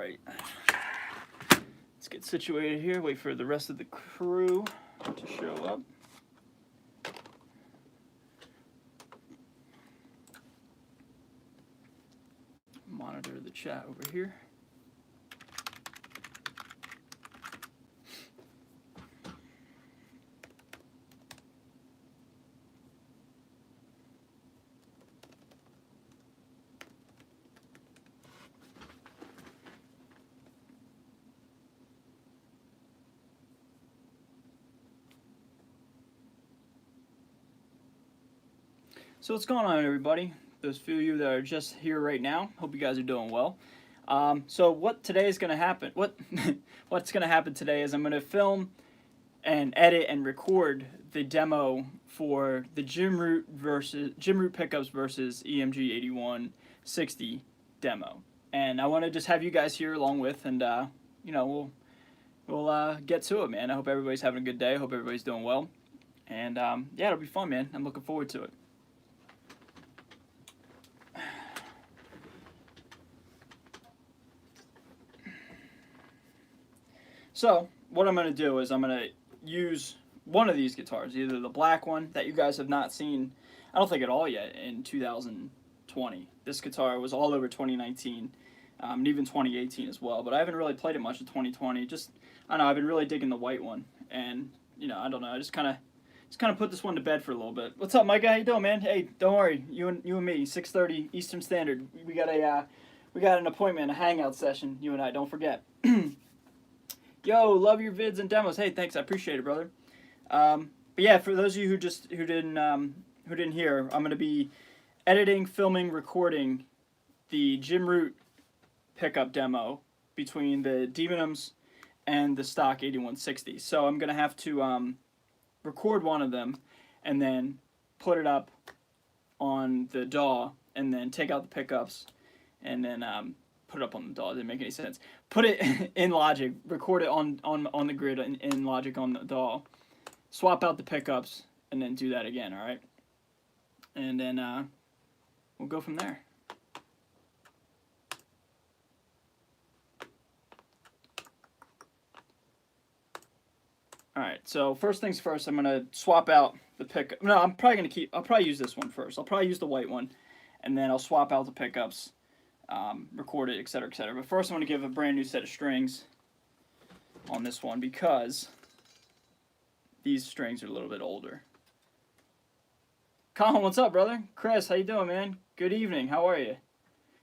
Alright. Let's get situated here, wait for the rest of the crew to show up. Monitor the chat over here. So what's going on, everybody? Those few of you that are just here right now, hope you guys are doing well. So what today is going to happen? What's going to happen today is I'm going to film and edit and record the demo for the Jim Root pickups versus EMG 8160 demo, and I want to just have you guys here along with, and you know, we'll get to it, man. I hope everybody's having a good day. I hope everybody's doing well, and yeah, it'll be fun, man. I'm looking forward to it. So what I'm going to do is I'm going to use one of these guitars, either the black one that you guys have not seen, I don't think at all yet, in 2020. This guitar was all over 2019, and even 2018 as well, but I haven't really played it much in 2020. Just, I don't know, I've been really digging the white one, and, you know, I don't know, I just kind of put this one to bed for a little bit. What's up, Micah? How you doing, man? Hey, don't worry, you and me, 6:30 Eastern Standard. We got an appointment, a hangout session, you and I, don't forget. Yo, love your vids and demos. Hey, thanks. I appreciate it, brother. But yeah, for those of you who didn't hear, I'm gonna be editing, filming, recording the Jim Root pickup demo between the Demonums and the stock 8160. So I'm gonna have to record one of them and then put it up on the DAW and then take out the pickups and then put it up on the DAW. It didn't make any sense. Put it in Logic, record it on the grid in Logic on the DAW, swap out the pickups, and then do that again, alright? And then we'll go from there. Alright, so first things first, I'm going to swap out the pickup. No, I'll probably use this one first. I'll probably use the white one, and then I'll swap out the pickups, record it, etc., etc. But first I'm going to give a brand new set of strings on this one because these strings are a little bit older. Colin, what's up, brother? Chris, how you doing, man? Good evening. How are you?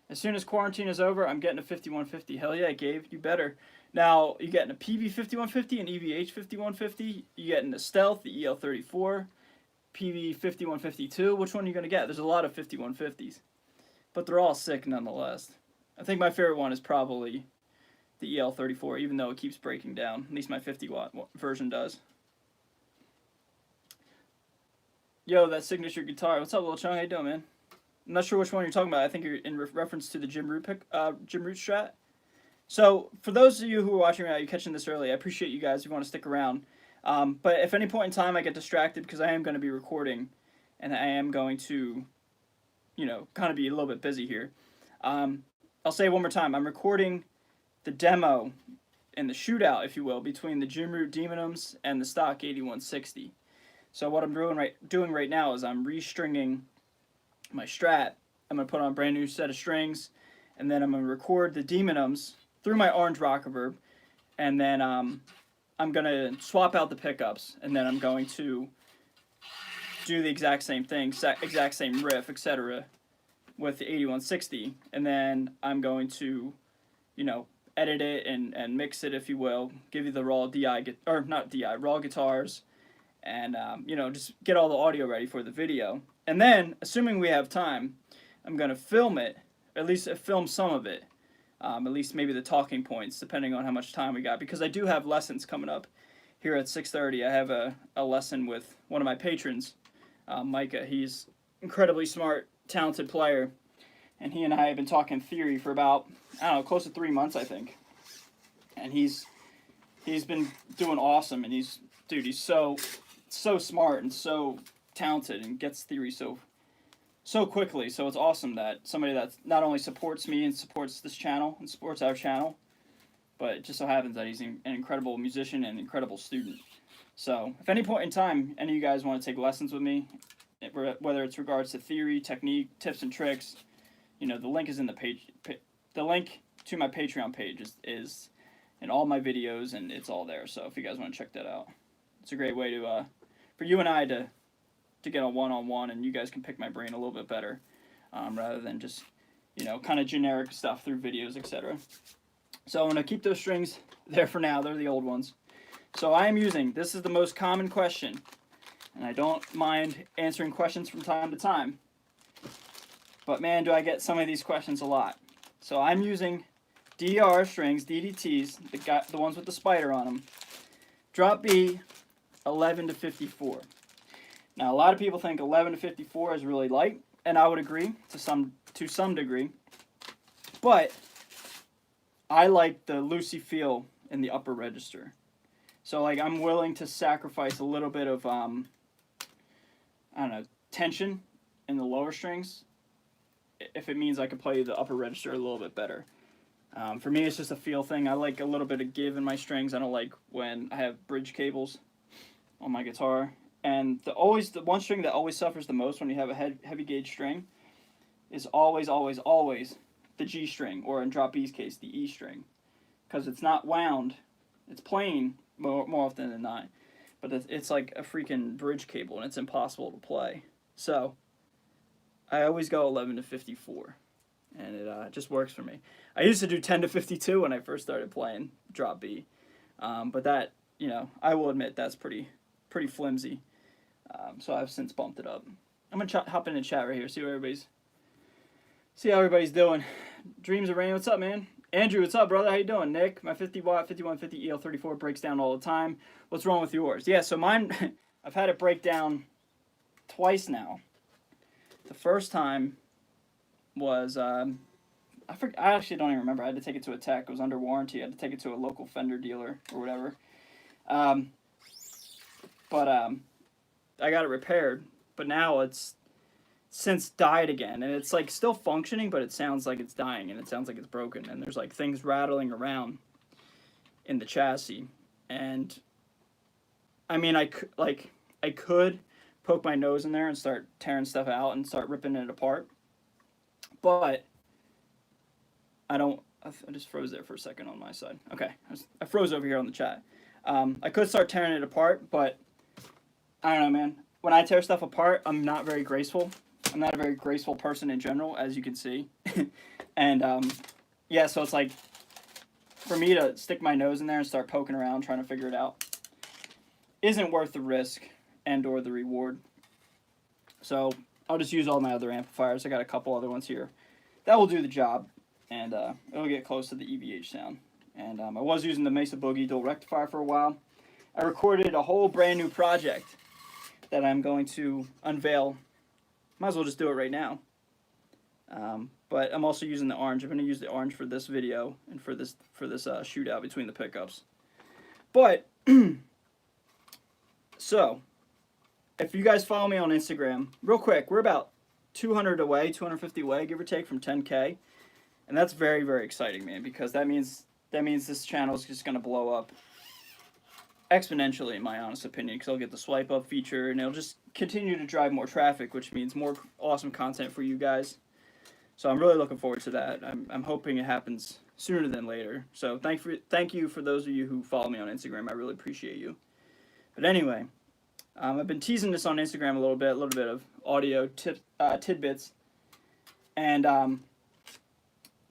As soon as quarantine is over, I'm getting a 5150. Hell yeah, Gabe, you better. Now, you're getting a PV 5150, an EVH 5150. You're getting the Stealth, the EL34, PV 5152. Which one are you going to get? There's a lot of 5150s. But they're all sick nonetheless. I think my favorite one is probably the EL34, even though it keeps breaking down. At least my 50-watt version does. Yo, that signature guitar. What's up, Lil Chung? How you doing, man? I'm not sure which one you're talking about. I think you're in reference to the Jim Root Strat. So, for those of you who are watching right now, you're catching this early, I appreciate you guys if you want to stick around. But if any point in time I get distracted, because I am going to be recording, and I am going to, you know, kind of be a little bit busy here. I'll say it one more time. I'm recording the demo and the shootout, if you will, between the Jim Root Demonums and the stock 8160. So what I'm doing right now is I'm restringing my Strat. I'm going to put on a brand new set of strings, and then I'm going to record the Demonums through my orange rock reverb, and then I'm going to swap out the pickups, and then I'm going to do the exact same thing, exact same riff, etc. with the 8160, and then I'm going to, you know, edit it and mix it, if you will, give you the raw raw guitars, and you know, just get all the audio ready for the video. And then, assuming we have time, I'm going to film it, at least film some of it, at least maybe the talking points, depending on how much time we got, because I do have lessons coming up here at 6:30. I have a lesson with one of my patrons, Micah. He's incredibly smart, talented player, and he and I have been talking theory for about, I don't know, close to 3 months, I think. And he's been doing awesome, and he's so smart and so talented and gets theory so quickly. So it's awesome that somebody that not only supports me and supports this channel and supports our channel, but it just so happens that he's an incredible musician and incredible student. So if any point in time any of you guys want to take lessons with me, whether it's regards to theory, technique, tips and tricks, you know, the link is in the page. The link to my Patreon page is in all my videos, and it's all there. So if you guys want to check that out, it's a great way to for you and I to get a one-on-one, and you guys can pick my brain a little bit better, rather than just, you know, kind of generic stuff through videos, etc. So I'm going to keep those strings there for now. They're the old ones. So I am using, this is the most common question, and I don't mind answering questions from time to time, but man, do I get some of these questions a lot. So I'm using DDR strings, DDTs, the ones with the spider on them. Drop B, 11 to 54. Now, a lot of people think 11 to 54 is really light, and I would agree to some degree. But I like the loosey feel in the upper register. So, like, I'm willing to sacrifice a little bit of, I don't know, tension in the lower strings if it means I can play the upper register a little bit better. For me, it's just a feel thing. I like a little bit of give in my strings. I don't like when I have bridge cables on my guitar. And the one string that always suffers the most when you have a heavy gauge string is always the G string, or in drop B's case, the E string, because it's not wound. It's plain more often than not, but it's like a freaking bridge cable, and it's impossible to play. So I always go 11 to 54, and it just works for me. I used to do 10 to 52 when I first started playing drop B, but that, you know, I will admit that's pretty flimsy. So I've since bumped it up. I'm gonna hop in the chat right here, see how everybody's doing. Dreams of Rain, what's up, man? Andrew, what's up, brother? How you doing? Nick, my 50 watt 5150 EL34 breaks down all the time. What's wrong with yours? Yeah, so mine, I've had it break down twice now. The first time was I actually don't even remember. I had to take it to a tech. It was under warranty. I had to take it to a local Fender dealer or whatever. I got it repaired, but now it's since died again, and it's like still functioning, but it sounds like it's dying, and it sounds like it's broken, and there's like things rattling around in the chassis. And I mean, I could poke my nose in there and start tearing stuff out and start ripping it apart, but I don't. I just froze there for a second on my side. Okay, I froze over here on the chat. I could start tearing it apart, but I don't know, man. When I tear stuff apart, I'm not very graceful. I'm not a very graceful person in general, as you can see. And, yeah, so it's like, for me to stick my nose in there and start poking around trying to figure it out isn't worth the risk and or the reward. So I'll just use all my other amplifiers. I got a couple other ones here. That will do the job, and it'll get close to the EVH sound. And I was using the Mesa Boogie dual rectifier for a while. I recorded a whole brand new project that I'm going to unveil. Might as well just do it right now. But I'm also using the orange. I'm going to use the orange for this video and for this shootout between the pickups. But so if you guys follow me on Instagram, real quick, we're about 200 away, 250 away, give or take, from 10K, and that's very, very exciting, man, because that means this channel is just going to blow up exponentially, in my honest opinion, because I'll get the swipe up feature, and it'll just continue to drive more traffic, which means more awesome content for you guys. So I'm really looking forward to that. I'm hoping it happens sooner than later. So thank you for those of you who follow me on Instagram. I really appreciate you. But anyway, I've been teasing this on Instagram a little bit of audio tidbits, and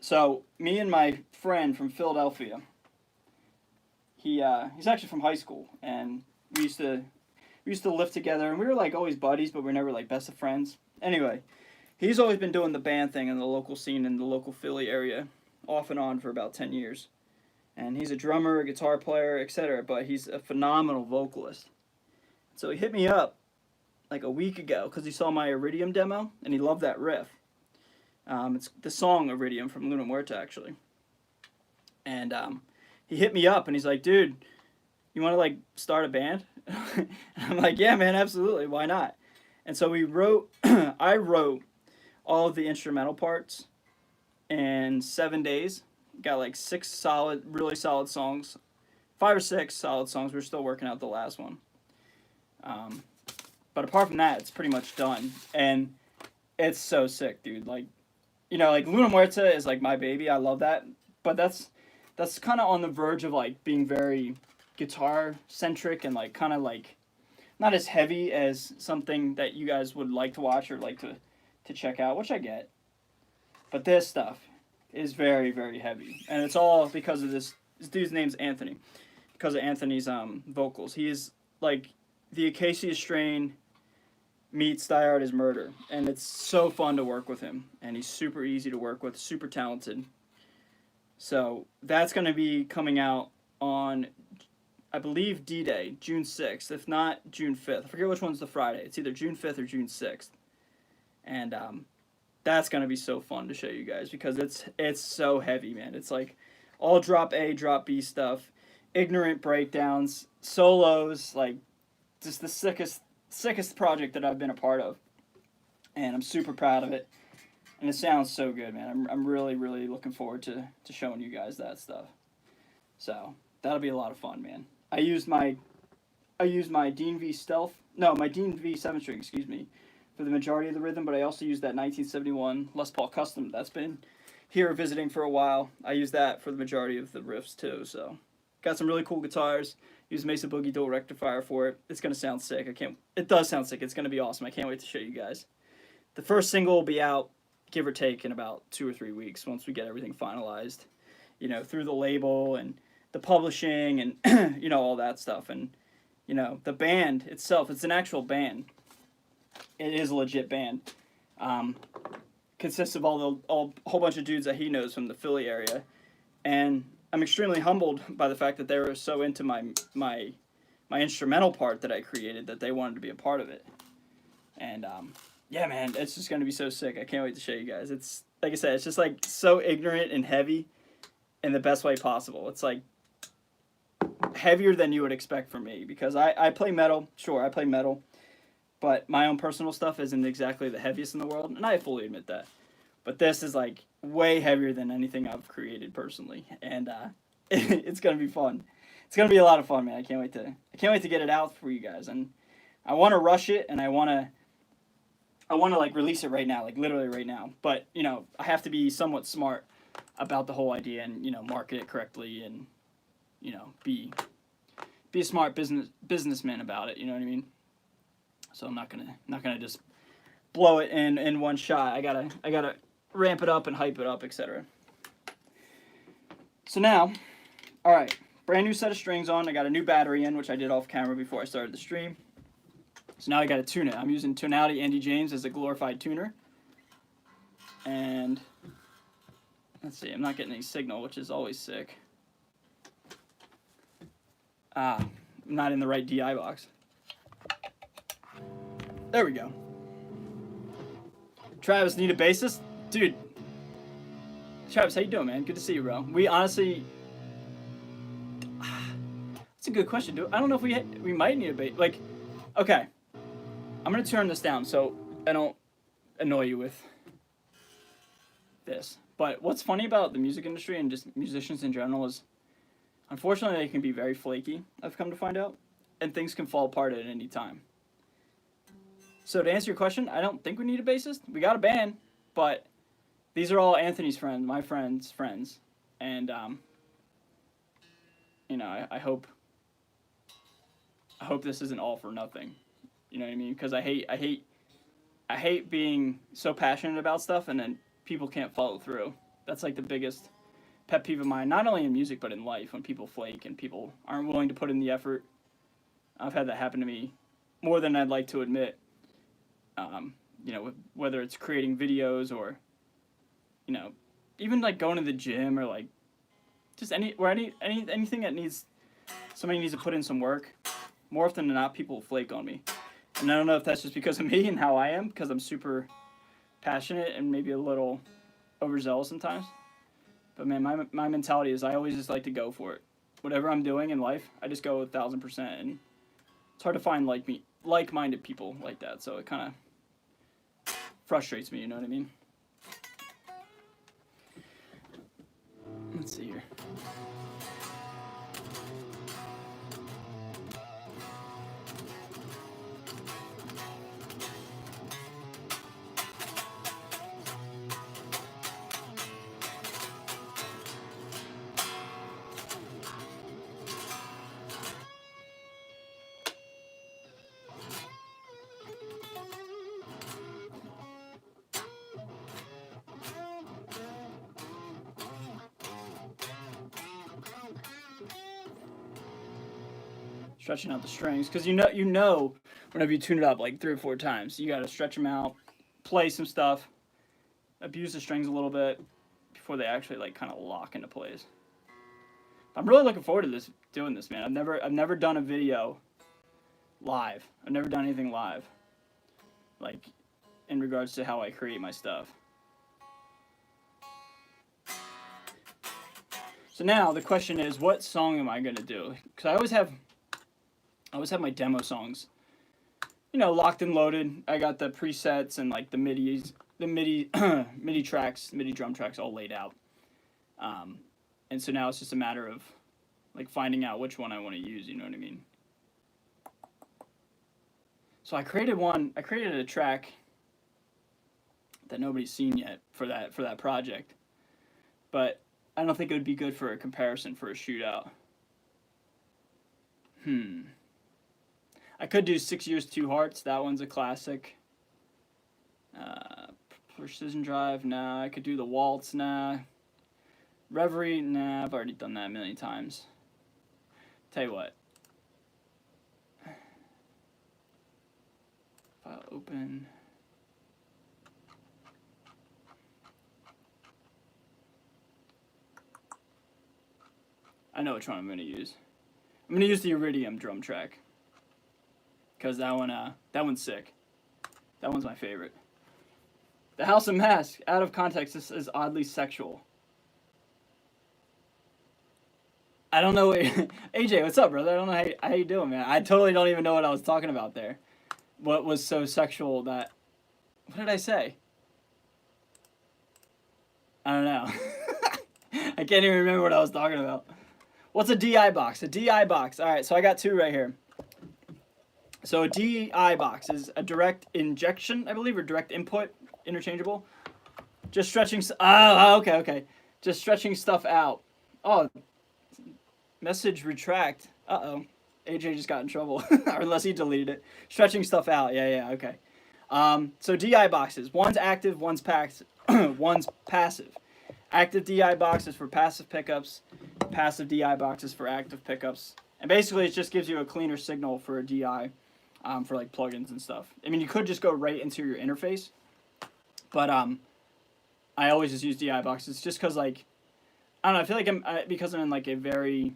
so me and my friend from Philadelphia. He's actually from high school, and we used to live together, and we were like always buddies, but we were never like best of friends. Anyway, he's always been doing the band thing in the local scene in the local Philly area, off and on for about 10 years. And he's a drummer, a guitar player, etc., but he's a phenomenal vocalist. So he hit me up like a week ago because he saw my Iridium demo, and he loved that riff. It's the song Iridium from Luna Muerta, actually. And he hit me up and he's like, dude, you want to like start a band? And I'm like, yeah, man, absolutely. Why not? And so I wrote all of the instrumental parts in 7 days, Got like 6 solid, really solid songs. 5 or 6 solid songs. We're still working out the last one. But apart from that, it's pretty much done. And it's so sick, dude. Like, you know, like Luna Muerta is like my baby. I love that. But that's kind of on the verge of like being very guitar centric and like kind of like not as heavy as something that you guys would like to watch or like to check out, which I get. But this stuff is very, very heavy. And it's all because of this dude's name's Anthony. Because of Anthony's vocals. He is like the Acacia Strain meets Die Hard is Murder. And it's so fun to work with him. And he's super easy to work with, super talented. So that's going to be coming out on, I believe, D-Day, June 6th. If not, June 5th. I forget which one's the Friday. It's either June 5th or June 6th. And that's going to be so fun to show you guys because it's so heavy, man. It's like all drop A, drop B stuff, ignorant breakdowns, solos, like just the sickest project that I've been a part of. And I'm super proud of it. And it sounds so good, man. I'm really, really looking forward to showing you guys that stuff. So that'll be a lot of fun, man. I used my Dean V Stealth, no, my Dean V 7-string, excuse me, for the majority of the rhythm, but I also used that 1971 Les Paul Custom that's been here visiting for a while. I used that for the majority of the riffs too, so got some really cool guitars. Used Mesa Boogie dual rectifier for it. It's gonna sound sick. It does sound sick. It's gonna be awesome. I can't wait to show you guys. The first single will be out, give or take, in about 2 or 3 weeks once we get everything finalized, you know, through the label and the publishing and you know, all that stuff. And you know, the band itself, it's an actual band. It is a legit band. Consists of a whole bunch of dudes that he knows from the Philly area, and I'm extremely humbled by the fact that they were so into my instrumental part that I created that they wanted to be a part of it. And yeah, man, it's just gonna be so sick. I can't wait to show you guys. It's like I said, it's just like so ignorant and heavy in the best way possible. It's like heavier than you would expect from me because I play metal. Sure, I play metal. But my own personal stuff isn't exactly the heaviest in the world, and I fully admit that. But this is, like, way heavier than anything I've created personally, and it's gonna be fun. It's gonna be a lot of fun, man. I can't wait to get it out for you guys, and I want to rush it, and I want to like release it right now, like literally right now. But you know, I have to be somewhat smart about the whole idea, and you know, market it correctly, and you know, be a smart businessman about it. You know what I mean? So I'm not gonna just blow it in one shot. I gotta ramp it up and hype it up, etc. So now, all right, brand new set of strings on. I got a new battery in, which I did off camera before I started the stream. So now I gotta tune it. I'm using Tonality Andy James as a glorified tuner. And let's see, I'm not getting any signal, which is always sick. I'm not in the right DI box. There we go. Travis, need a bassist? Dude. Travis, how you doing, man? Good to see you, bro. We honestly... That's a good question, dude. I don't know if we might need a bass... Like, okay. I'm going to turn this down so I don't annoy you with this. But what's funny about the music industry and just musicians in general is, unfortunately, they can be very flaky, I've come to find out. And things can fall apart at any time. So to answer your question, I don't think we need a bassist. We got a band, but these are all Anthony's friends, my friends' friends, and you know, I hope this isn't all for nothing. You know what I mean? Because I hate being so passionate about stuff and then people can't follow through. That's like the biggest pet peeve of mine, not only in music but in life, when people flake and people aren't willing to put in the effort. I've had that happen to me more than I'd like to admit. You know, whether it's creating videos or, you know, even like going to the gym or like just anything that somebody needs to put in some work. More often than not, people flake on me, and I don't know if that's just because of me and how I am, because I'm super passionate and maybe a little overzealous sometimes. But man, my mentality is I always just like to go for it. Whatever I'm doing in life, I just go 1,000%, and it's hard to find like-minded people like that. So it kind of frustrates me, you know what I mean? Let's stretching out the strings, because you know whenever you tune it up like 3 or 4 times, you got to stretch them out, play some stuff, abuse the strings a little bit before they actually like kind of lock into place. I'm really looking forward to doing this, man. I've never done a video live. I've never done anything live, like in regards to how I create my stuff. So now the question is, what song am I gonna do? Because I always have my demo songs, locked and loaded. I got the presets and like the MIDI tracks, MIDI drum tracks all laid out. And so now it's just a matter of like finding out which one I want to use. You know what I mean? So I created a track that nobody's seen yet for that project, but I don't think it would be good for a comparison for a shootout. I could do 6 Years, 2 Hearts. That one's a classic. Precision Drive, nah. I could do The Waltz, nah. Reverie, nah. I've already done that a million times. Tell you what. File open. I know which one I'm going to use. I'm going to use the Iridium drum track, because that one's sick. That one's my favorite. The House of Mask. Out of context, this is oddly sexual. I don't know. AJ, what's up, brother? I don't know how you doing, man. I totally don't even know what I was talking about there. What was so sexual that... What did I say? I don't know. I can't even remember what I was talking about. What's a DI box? A DI box. All right, so I got 2 right here. So a DI box is a direct injection, I believe, or direct input, interchangeable. Just stretching. Okay. Just stretching stuff out. Oh, message retract. Uh-oh. AJ just got in trouble, or unless he deleted it. Stretching stuff out. Yeah, okay. So DI boxes. One's active, one's passive. Active DI box is for passive pickups. Passive DI boxes for active pickups. And basically it just gives you a cleaner signal for a DI for like plugins and stuff. I mean, you could just go right into your interface, but I always just use DI boxes just because, like, I don't know, I feel like because I'm in like a very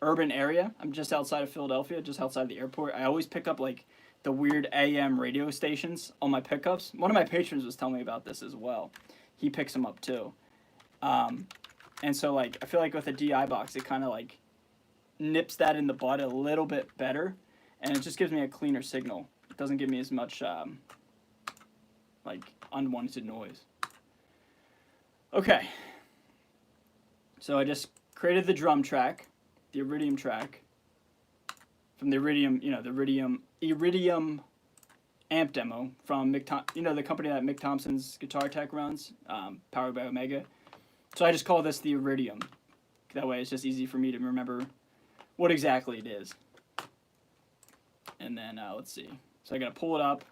urban area. I'm just outside of Philadelphia, just outside the airport. I always pick up like the weird AM radio stations on my pickups. One of my patrons was telling me about this as well. He picks them up too. And so, like, I feel like with a DI box, it kind of, like, nips that in the bud a little bit better, and it just gives me a cleaner signal. It doesn't give me as much, like, unwanted noise. Okay. So I just created the drum track, the Iridium track, from the Iridium, the Iridium amp demo from the company that Mick Thompson's Guitar Tech runs, powered by Omega. So I just call this the Iridium. That way it's just easy for me to remember what exactly it is. And then, let's see. So I gotta pull it up,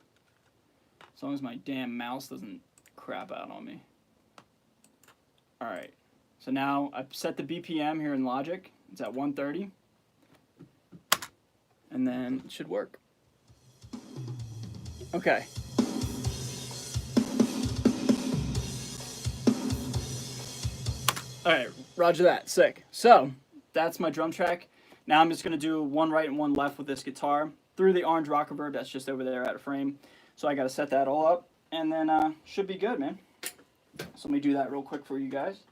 as long as my damn mouse doesn't crap out on me. Alright, so now I've set the BPM here in Logic. It's at 130. And then it should work. Okay. Alright, roger that. Sick. So, that's my drum track. Now I'm just going to do one right and one left with this guitar through the orange rock reverb that's just over there out of frame. So I got to set that all up, and then should be good, man. So let me do that real quick for you guys.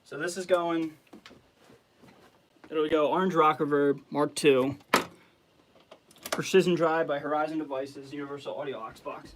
So this is going... It'll go Orange Rock Reverb Mark II, Precision Drive by Horizon Devices, Universal Audio Aux box.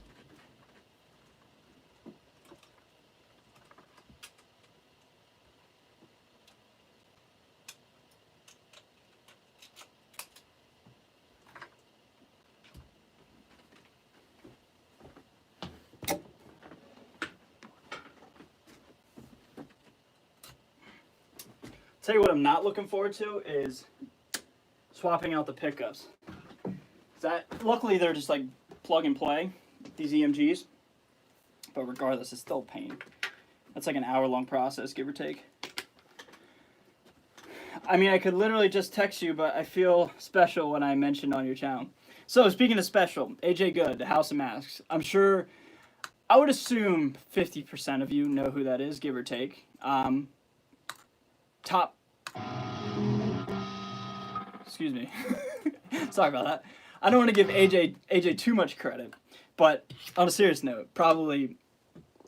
Tell you what I'm not looking forward to is swapping out the pickups. Luckily they're just like plug and play, these EMGs. But regardless, it's still a pain. That's like an hour-long process, give or take. I mean, I could literally just text you, but I feel special when I mention on your channel. So, speaking of special, AJ Good, the House of Masks. I'm sure, I would assume 50% of you know who that is, give or take. Top... Excuse me. Sorry about that. I don't want to give AJ too much credit, but on a serious note, probably,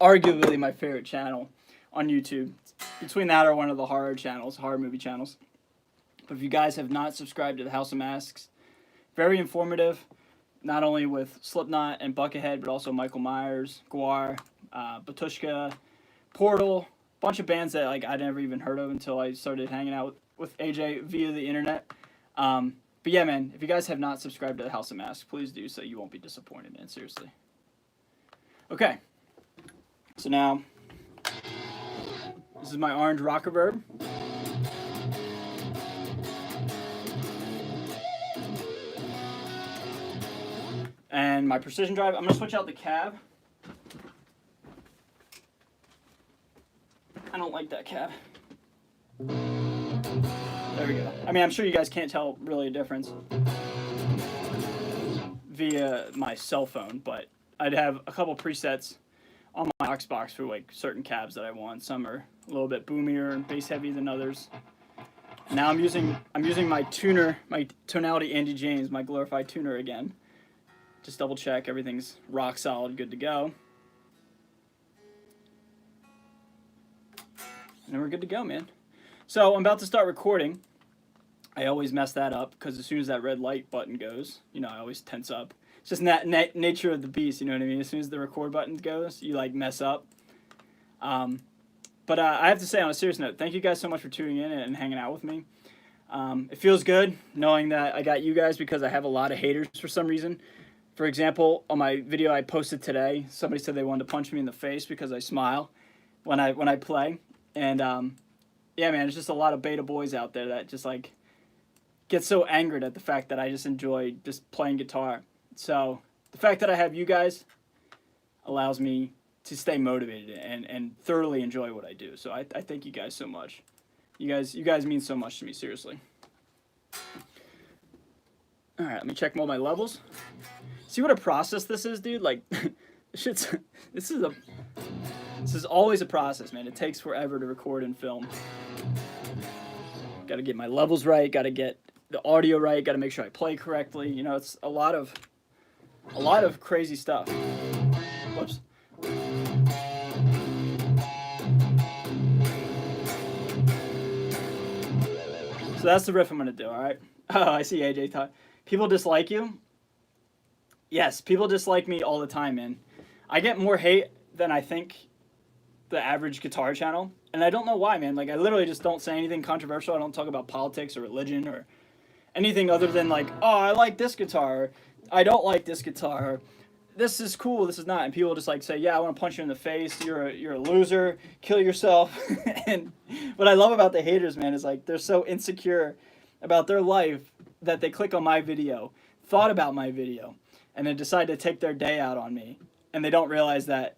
arguably my favorite channel on YouTube. Between that or one of the horror channels, horror movie channels. But if you guys have not subscribed to the House of Masks, very informative, not only with Slipknot and Buckethead, but also Michael Myers, Guar, Batushka, Portal, bunch of bands that like I never even heard of until I started hanging out with AJ via the internet. But yeah, man, if you guys have not subscribed to the House of Masks, please do so. You won't be disappointed, man. Seriously. Okay. So now, this is my orange rock reverb. And my precision drive. I'm going to switch out the cab. I don't like that cab. There we go. I mean, I'm sure you guys can't tell really a difference via my cell phone, but I'd have a couple presets on my Xbox for like certain cabs that I want. Some are a little bit boomier and bass heavy than others. Now I'm using my tuner, my Tonality Andy James, my glorified tuner again. Just double check everything's rock solid, good to go. And then we're good to go, man. So I'm about to start recording. I always mess that up because as soon as that red light button goes, you know, I always tense up. It's just nature of the beast, you know what I mean? As soon as the record button goes, you like mess up. But I have to say, on a serious note, thank you guys so much for tuning in and hanging out with me. It feels good knowing that I got you guys because I have a lot of haters for some reason. For example, on my video I posted today, somebody said they wanted to punch me in the face because I smile when I play. And yeah, man, there's just a lot of beta boys out there that just like get so angered at the fact that I just enjoy just playing guitar. So the fact that I have you guys allows me to stay motivated and thoroughly enjoy what I do. So I thank you guys so much. You guys mean so much to me, seriously. All right, let me check all my levels. See what a process this is, dude? Like, this is always a process, man. It takes forever to record and film. Got to get my levels right. Got to get the audio right. Got to make sure I play correctly. You know, it's a lot of crazy stuff. Whoops. So that's the riff I'm gonna do. All right. Oh, I see AJ talk. People dislike you. Yes, people dislike me all the time, man. I get more hate than I think the average guitar channel, and I don't know why, man. Like, I literally just don't say anything controversial. I don't talk about politics or religion or anything other than like, oh, I like this guitar, I don't like this guitar, this is cool, this is not, and people just like say, yeah, I want to punch you in the face, you're a loser, kill yourself. And what I love about the haters, man, is like they're so insecure about their life that they click on my video, thought about my video, and then decide to take their day out on me, and they don't realize that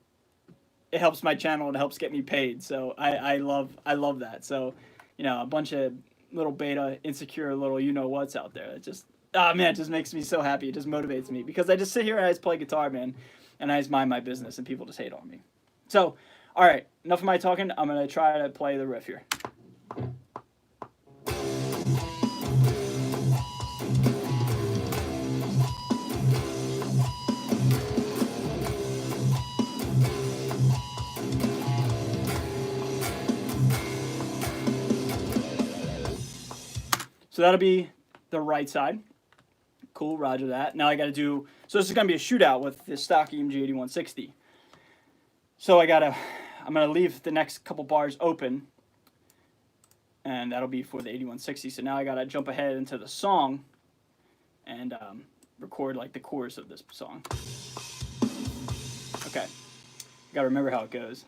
it helps my channel and it helps get me paid. So I love that. So, you know, a bunch of little beta insecure little you know what's out there. It just, oh man, it just makes me so happy. It just motivates me because I just sit here and I just play guitar, man, and I just mind my business and people just hate on me. So, all right, enough of my talking. I'm gonna try to play the riff here. So that'll be the right side. Cool, roger that. Now I gotta do, so this is gonna be a shootout with this stock EMG 8160. So I'm gonna leave the next couple bars open, and that'll be for the 8160. So now I gotta jump ahead into the song and record like the chorus of this song. Okay, gotta remember how it goes.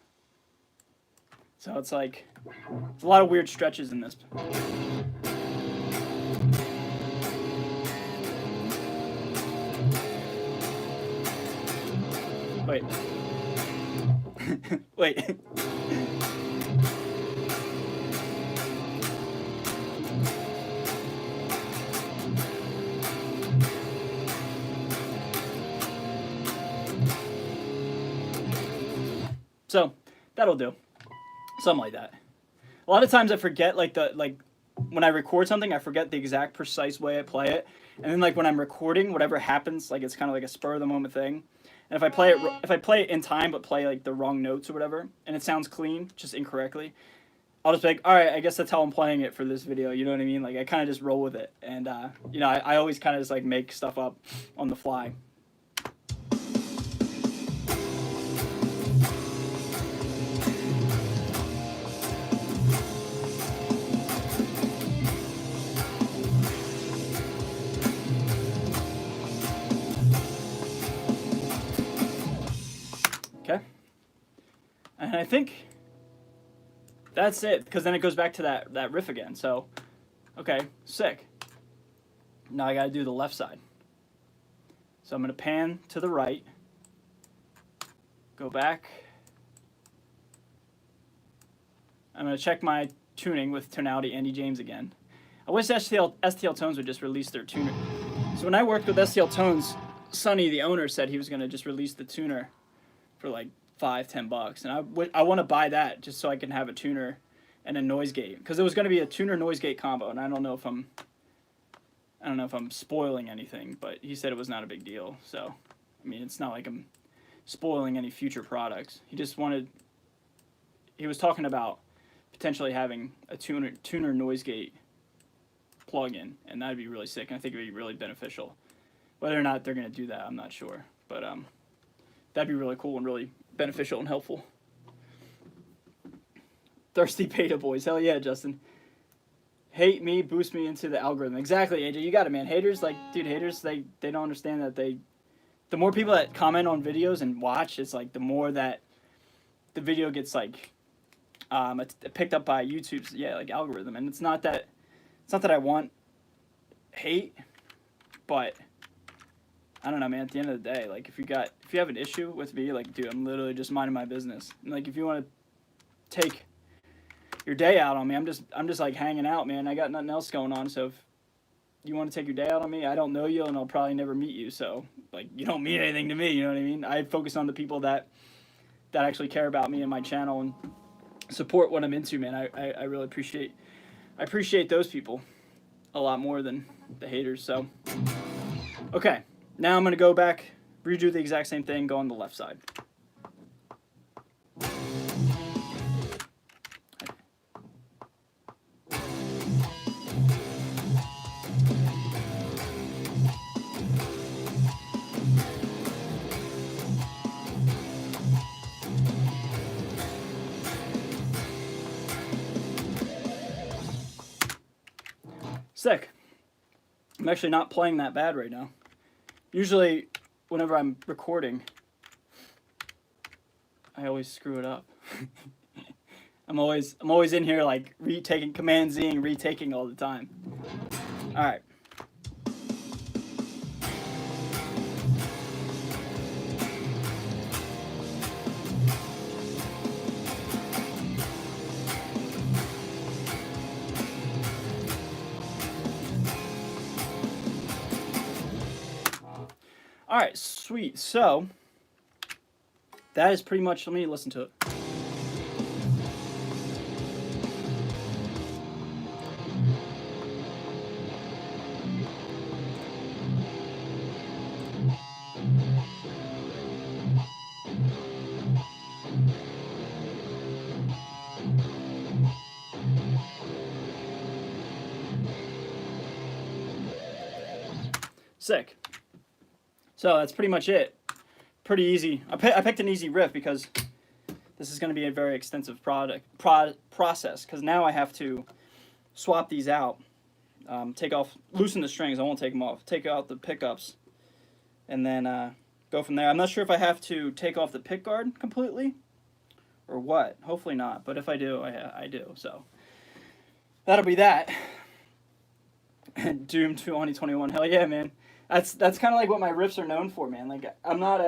So it's like, there's a lot of weird stretches in this. Wait. Wait. So that'll do. Something like that. A lot of times I forget when I record something, I forget the exact precise way I play it, and then like when I'm recording, whatever happens, like it's kind of like a spur of the moment thing. And if I play it in time but play like the wrong notes or whatever, and it sounds clean just incorrectly, I'll just be like, all right, I guess that's how I'm playing it for this video. You know what I mean? Like I kind of just roll with it, and you know, I always kind of just like make stuff up on the fly. Okay, and I think that's it, because then it goes back to that riff again. So, okay, sick. Now I gotta do the left side. So I'm gonna pan to the right, go back. I'm gonna check my tuning with tonality Andy James again. I wish STL Tones would just release their tuner. So when I worked with STL Tones, Sonny, the owner, said he was gonna just release the tuner for like $5-10, and I want to buy that just so I can have a tuner and a noise gate, because it was going to be a tuner noise gate combo, and I don't know if I'm spoiling anything, but he said it was not a big deal. So I mean, it's not like I'm spoiling any future products. He was talking about potentially having a tuner noise gate plug-in, and that'd be really sick, and I think it'd be really beneficial. Whether or not they're going to do that, I'm not sure, but that'd be really cool and really beneficial and helpful. Thirsty beta boys. Hell yeah, Justin. Hate me, boost me into the algorithm. Exactly, AJ. You got it, man. Haters, like, dude, haters, they don't understand that the more people that comment on videos and watch, it's like the more that the video gets like picked up by YouTube's like algorithm. And it's not that I want hate, but I don't know, man. At the end of the day, like if you have an issue with me, like, dude, I'm literally just minding my business. And like, if you want to take your day out on me, I'm just like hanging out, man. I got nothing else going on. So if you want to take your day out on me, I don't know you, and I'll probably never meet you. So like, you don't mean anything to me. You know what I mean? I focus on the people that actually care about me and my channel and support what I'm into, man. I really appreciate those people a lot more than the haters. So okay. Now I'm going to go back, redo the exact same thing, go on the left side. Sick. I'm actually not playing that bad right now. Usually, whenever I'm recording, I always screw it up. I'm always in here like retaking Command Z and retaking all the time. All right. All right, sweet. So that is pretty much. Let me listen to it. Sick. So that's pretty much it. Pretty easy. I picked an easy riff because this is going to be a very extensive process, because now I have to swap these out, loosen the strings. I won't take them off. Take out the pickups, and then go from there. I'm not sure if I have to take off the pick guard completely or what. Hopefully not, but if I do, I do. So that'll be that. Doom 2021. Hell yeah, man. That's kind of like what my riffs are known for, man. Like, I'm not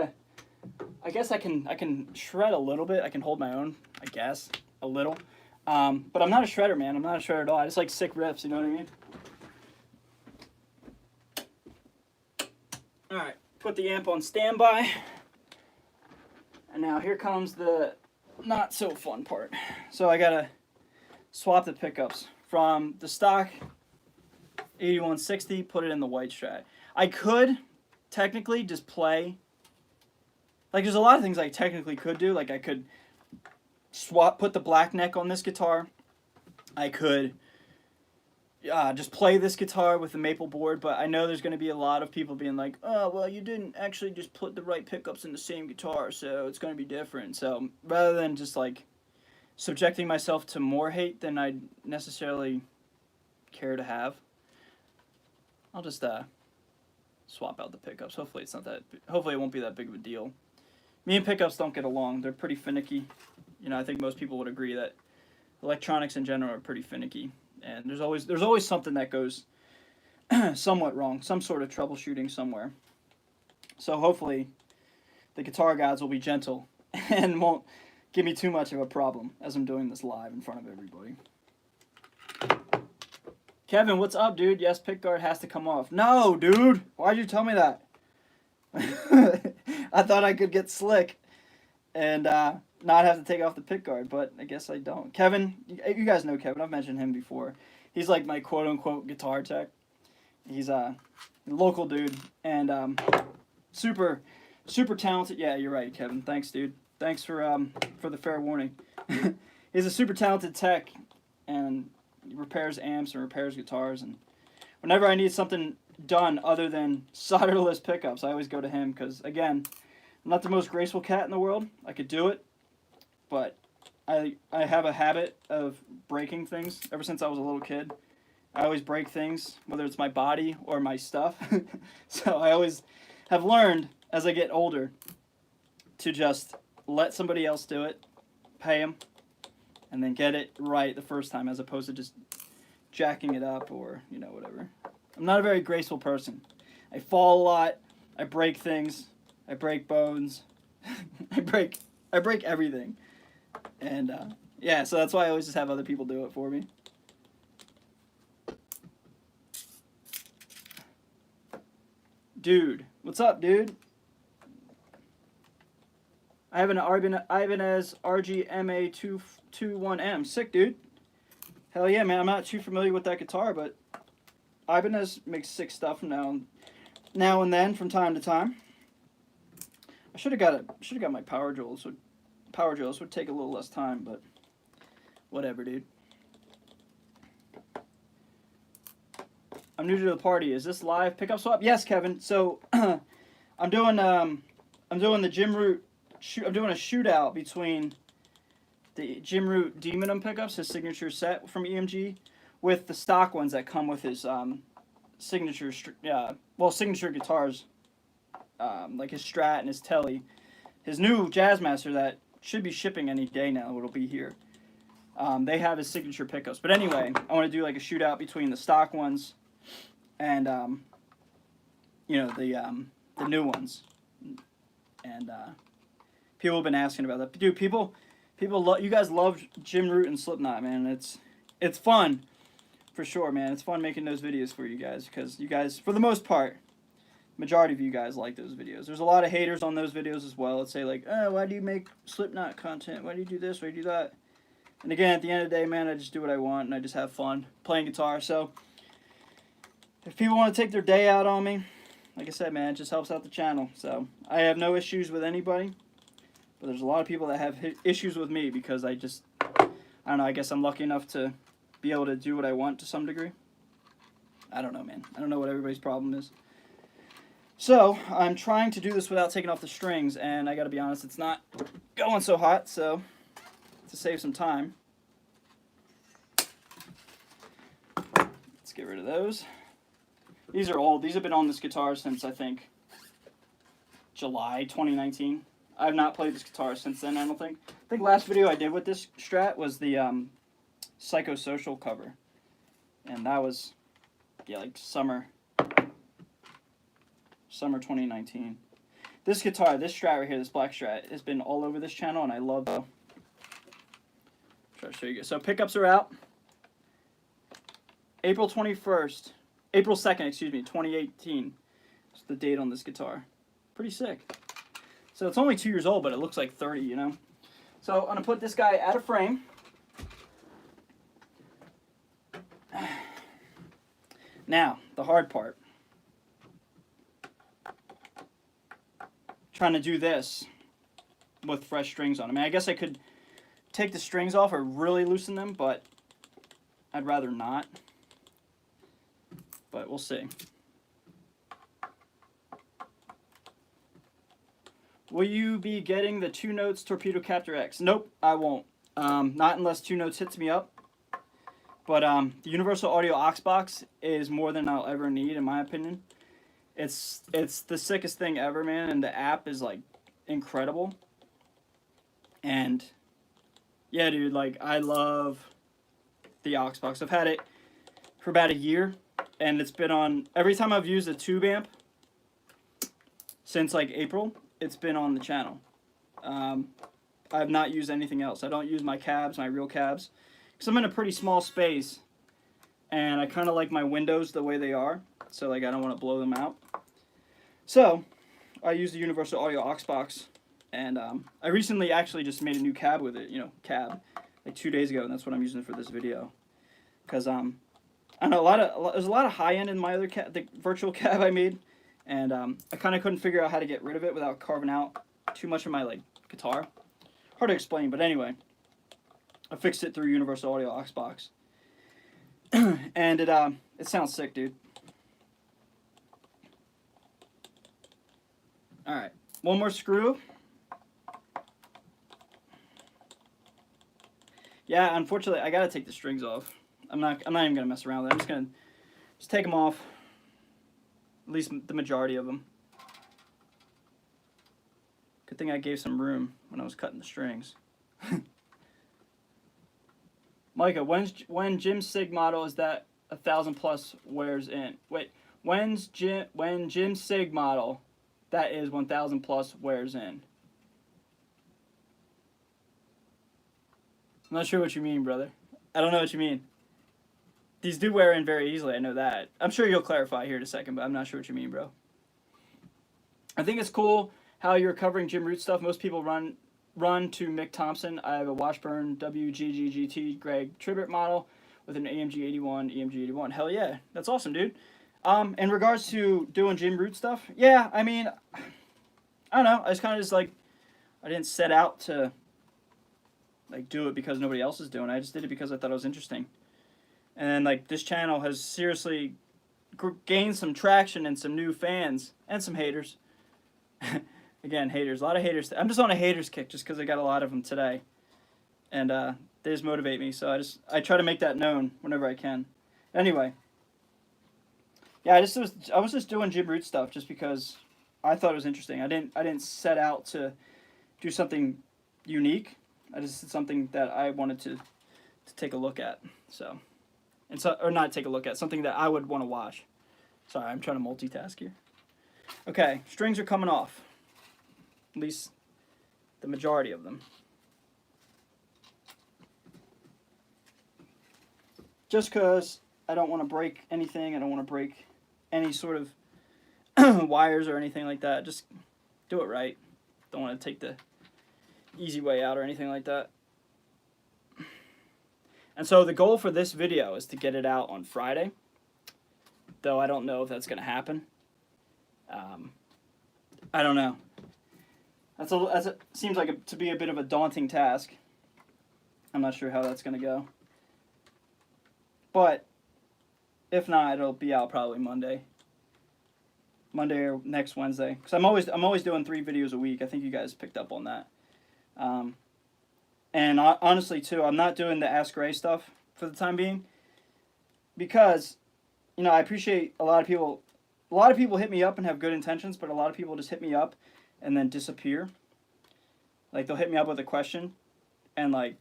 I guess I can shred a little bit. I can hold my own, I guess, a little. But I'm not a shredder, man. I'm not a shredder at all. I just like sick riffs, you know what I mean? Alright, put the amp on standby. And now here comes the not so fun part. So I gotta swap the pickups from the stock 8160, put it in the white Strat. I could technically just play, like there's a lot of things I technically could do. Like I could put the black neck on this guitar. I could just play this guitar with the maple board, but I know there's going to be a lot of people being like, oh, well, you didn't actually just put the right pickups in the same guitar, so it's going to be different. So rather than just like subjecting myself to more hate than I'd necessarily care to have, I'll just swap out the pickups. Hopefully it won't be that big of a deal. Me and pickups don't get along. They're pretty finicky. You know, I think most people would agree that electronics in general are pretty finicky. And there's always something that goes somewhat wrong, some sort of troubleshooting somewhere. So hopefully the guitar gods will be gentle and won't give me too much of a problem as I'm doing this live in front of everybody. Kevin, what's up, dude? Yes, pickguard has to come off. No, dude! Why'd you tell me that? I thought I could get slick and not have to take off the pickguard, but I guess I don't. Kevin, you guys know Kevin. I've mentioned him before. He's like my quote-unquote guitar tech. He's a local dude and super talented. Yeah, you're right, Kevin. Thanks, dude. Thanks for the fair warning. He's a super talented tech and he repairs amps and repairs guitars. And whenever I need something done other than solderless pickups, I always go to him because, again, I'm not the most graceful cat in the world. I could do it, but I have a habit of breaking things ever since I was a little kid. I always break things, whether it's my body or my stuff. So I always have learned as I get older to just let somebody else do it, pay them, and then get it right the first time as opposed to just jacking it up or, you know, whatever. I'm not a very graceful person. I fall a lot. I break things. I break bones. I break everything. And yeah, so that's why I always just have other people do it for me. Dude, what's up, dude? I have an Ibanez RGMA221M. Sick, dude. Hell yeah, man. I'm not too familiar with that guitar, but Ibanez makes sick stuff now and then, from time to time. I should have got my power jewels. Power jewels would take a little less time, but whatever, dude. I'm new to the party. Is this live pickup swap? Yes, Kevin. So I'm doing the Jim Root. I'm doing a shootout between the Jim Root Demonum pickups, his signature set from EMG, with the stock ones that come with his signature guitars, like his Strat and his Telly. His new Jazzmaster that should be shipping any day now. It'll be here. They have his signature pickups. But anyway, I want to do like a shootout between the stock ones and the new ones. And people have been asking about that. Dude, you guys love Jim Root and Slipknot, man. It's fun, for sure, man. It's fun making those videos for you guys because you guys, for the most part, majority of you guys like those videos. There's a lot of haters on those videos as well. Let's say like, oh, why do you make Slipknot content? Why do you do this? Why do you do that? And again, at the end of the day, man, I just do what I want and I just have fun playing guitar. So if people want to take their day out on me, like I said, man, it just helps out the channel. So I have no issues with anybody, but there's a lot of people that have issues with me because I don't know, I guess I'm lucky enough to be able to do what I want to some degree. I don't know, man. I don't know what everybody's problem is. So, I'm trying to do this without taking off the strings, and I gotta be honest, it's not going so hot, so to save some time, let's get rid of those. These are old. These have been on this guitar since, I think, July 2019. I have not played this guitar since then, I don't think. I think last video I did with this Strat was the Psychosocial cover, and that was, yeah, like summer 2019. This guitar, this Strat right here, this black Strat, has been all over this channel, and I love it. Try to show you guys. So pickups are out. April 2nd, excuse me, 2018. That's the date on this guitar. Pretty sick. So it's only 2 years old, but it looks like 30, you know? So I'm going to put this guy out of frame. Now, the hard part. Trying to do this with fresh strings on. I mean, I guess I could take the strings off or really loosen them, but I'd rather not. But we'll see. Will you be getting the 2 Notes Torpedo Captor X? Nope, I won't. Not unless 2 Notes hits me up. But the Universal Audio aux box is more than I'll ever need, in my opinion. It's the sickest thing ever, man, and the app is like incredible. And yeah, dude, like I love the aux box. I've had it for about a year, and it's been on every time I've used a tube amp since like April. It's been on the channel. I've not used anything else. I don't use my cabs, my real cabs, because I'm in a pretty small space, and I kind of like my windows the way they are, so like I don't want to blow them out. So I use the Universal Audio aux box, and I recently actually just made a new cab with it, you know, cab, like 2 days ago, and that's what I'm using for this video. Because I know there's a lot of high end in my other cab, the virtual cab I made, and I kind of couldn't figure out how to get rid of it without carving out too much of my like guitar. Hard to explain, but anyway, I fixed it through Universal Audio aux box, and it sounds sick, dude. All right, one more screw. Yeah, unfortunately, I gotta take the strings off. I'm not even gonna mess around with it. I'm just gonna take them off. At least the majority of them. Good thing I gave some room when I was cutting the strings. Micah, when Jim Sig model is that 1,000+ wears in? Wait, when Jim Sig model that is 1,000+ wears in? I'm not sure what you mean, brother. I don't know what you mean. These do wear in very easily, I know that. I'm sure you'll clarify here in a second, but I'm not sure what you mean, bro. I think it's cool how you're covering Jim Root stuff. Most people run to Mick Thompson. I have a Washburn WGGGT Greg Tribert model with an AMG 81, EMG 81. Hell yeah, that's awesome, dude. In regards to doing Jim Root stuff, yeah, I mean, I don't know. I just kind of just like, I didn't set out to like do it because nobody else is doing it. I just did it because I thought it was interesting. And like this channel has seriously gained some traction and some new fans and some haters. Again, haters, a lot of haters. I'm just on a haters kick just because I got a lot of them today, and they just motivate me. So I try to make that known whenever I can. Anyway, yeah, I was just doing Jim Root stuff just because I thought it was interesting. I didn't set out to do something unique. I just did something that I wanted to take a look at. So. And so, or not take a look at, something that I would want to watch. Sorry, I'm trying to multitask here. Okay, strings are coming off. At least the majority of them. Just because I don't want to break anything, I don't want to break any sort of wires or anything like that. Just do it right. Don't want to take the easy way out or anything like that. And so the goal for this video is to get it out on Friday, though I don't know if that's going to happen. I don't know. Seems like to be a bit of a daunting task. I'm not sure how that's going to go. But if not, it'll be out probably Monday or next Wednesday. Because I'm always doing 3 videos a week. I think you guys picked up on that. And honestly, too, I'm not doing the Ask Ray stuff for the time being because, you know, I appreciate a lot of people hit me up and have good intentions, but a lot of people just hit me up and then disappear. Like, they'll hit me up with a question, and, like,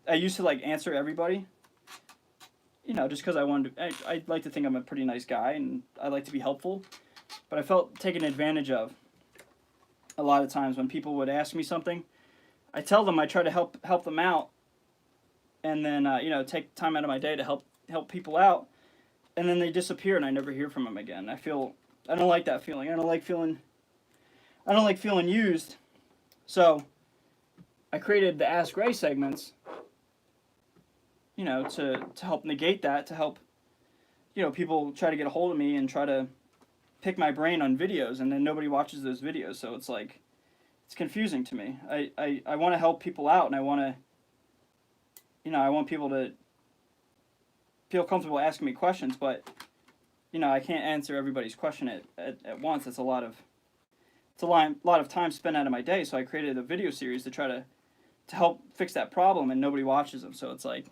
I used to, like, answer everybody, you know, just because I like to think I'm a pretty nice guy, and I like to be helpful. but I felt taken advantage of a lot of times when people would ask me something. I tell them I try to help them out, and then take time out of my day to help people out, and then they disappear and I never hear from them again. I don't like that feeling. I don't like feeling used. So I created the Ask Ray segments, to help negate that, to help people try to get a hold of me and try to pick my brain on videos, and then nobody watches those videos. So it's like, it's confusing to me. I want to help people out, and I want people to feel comfortable asking me questions, but I can't answer everybody's question at once. It's a lot of time spent out of my day. So I created a video series to try to help fix that problem, and nobody watches them. So it's like,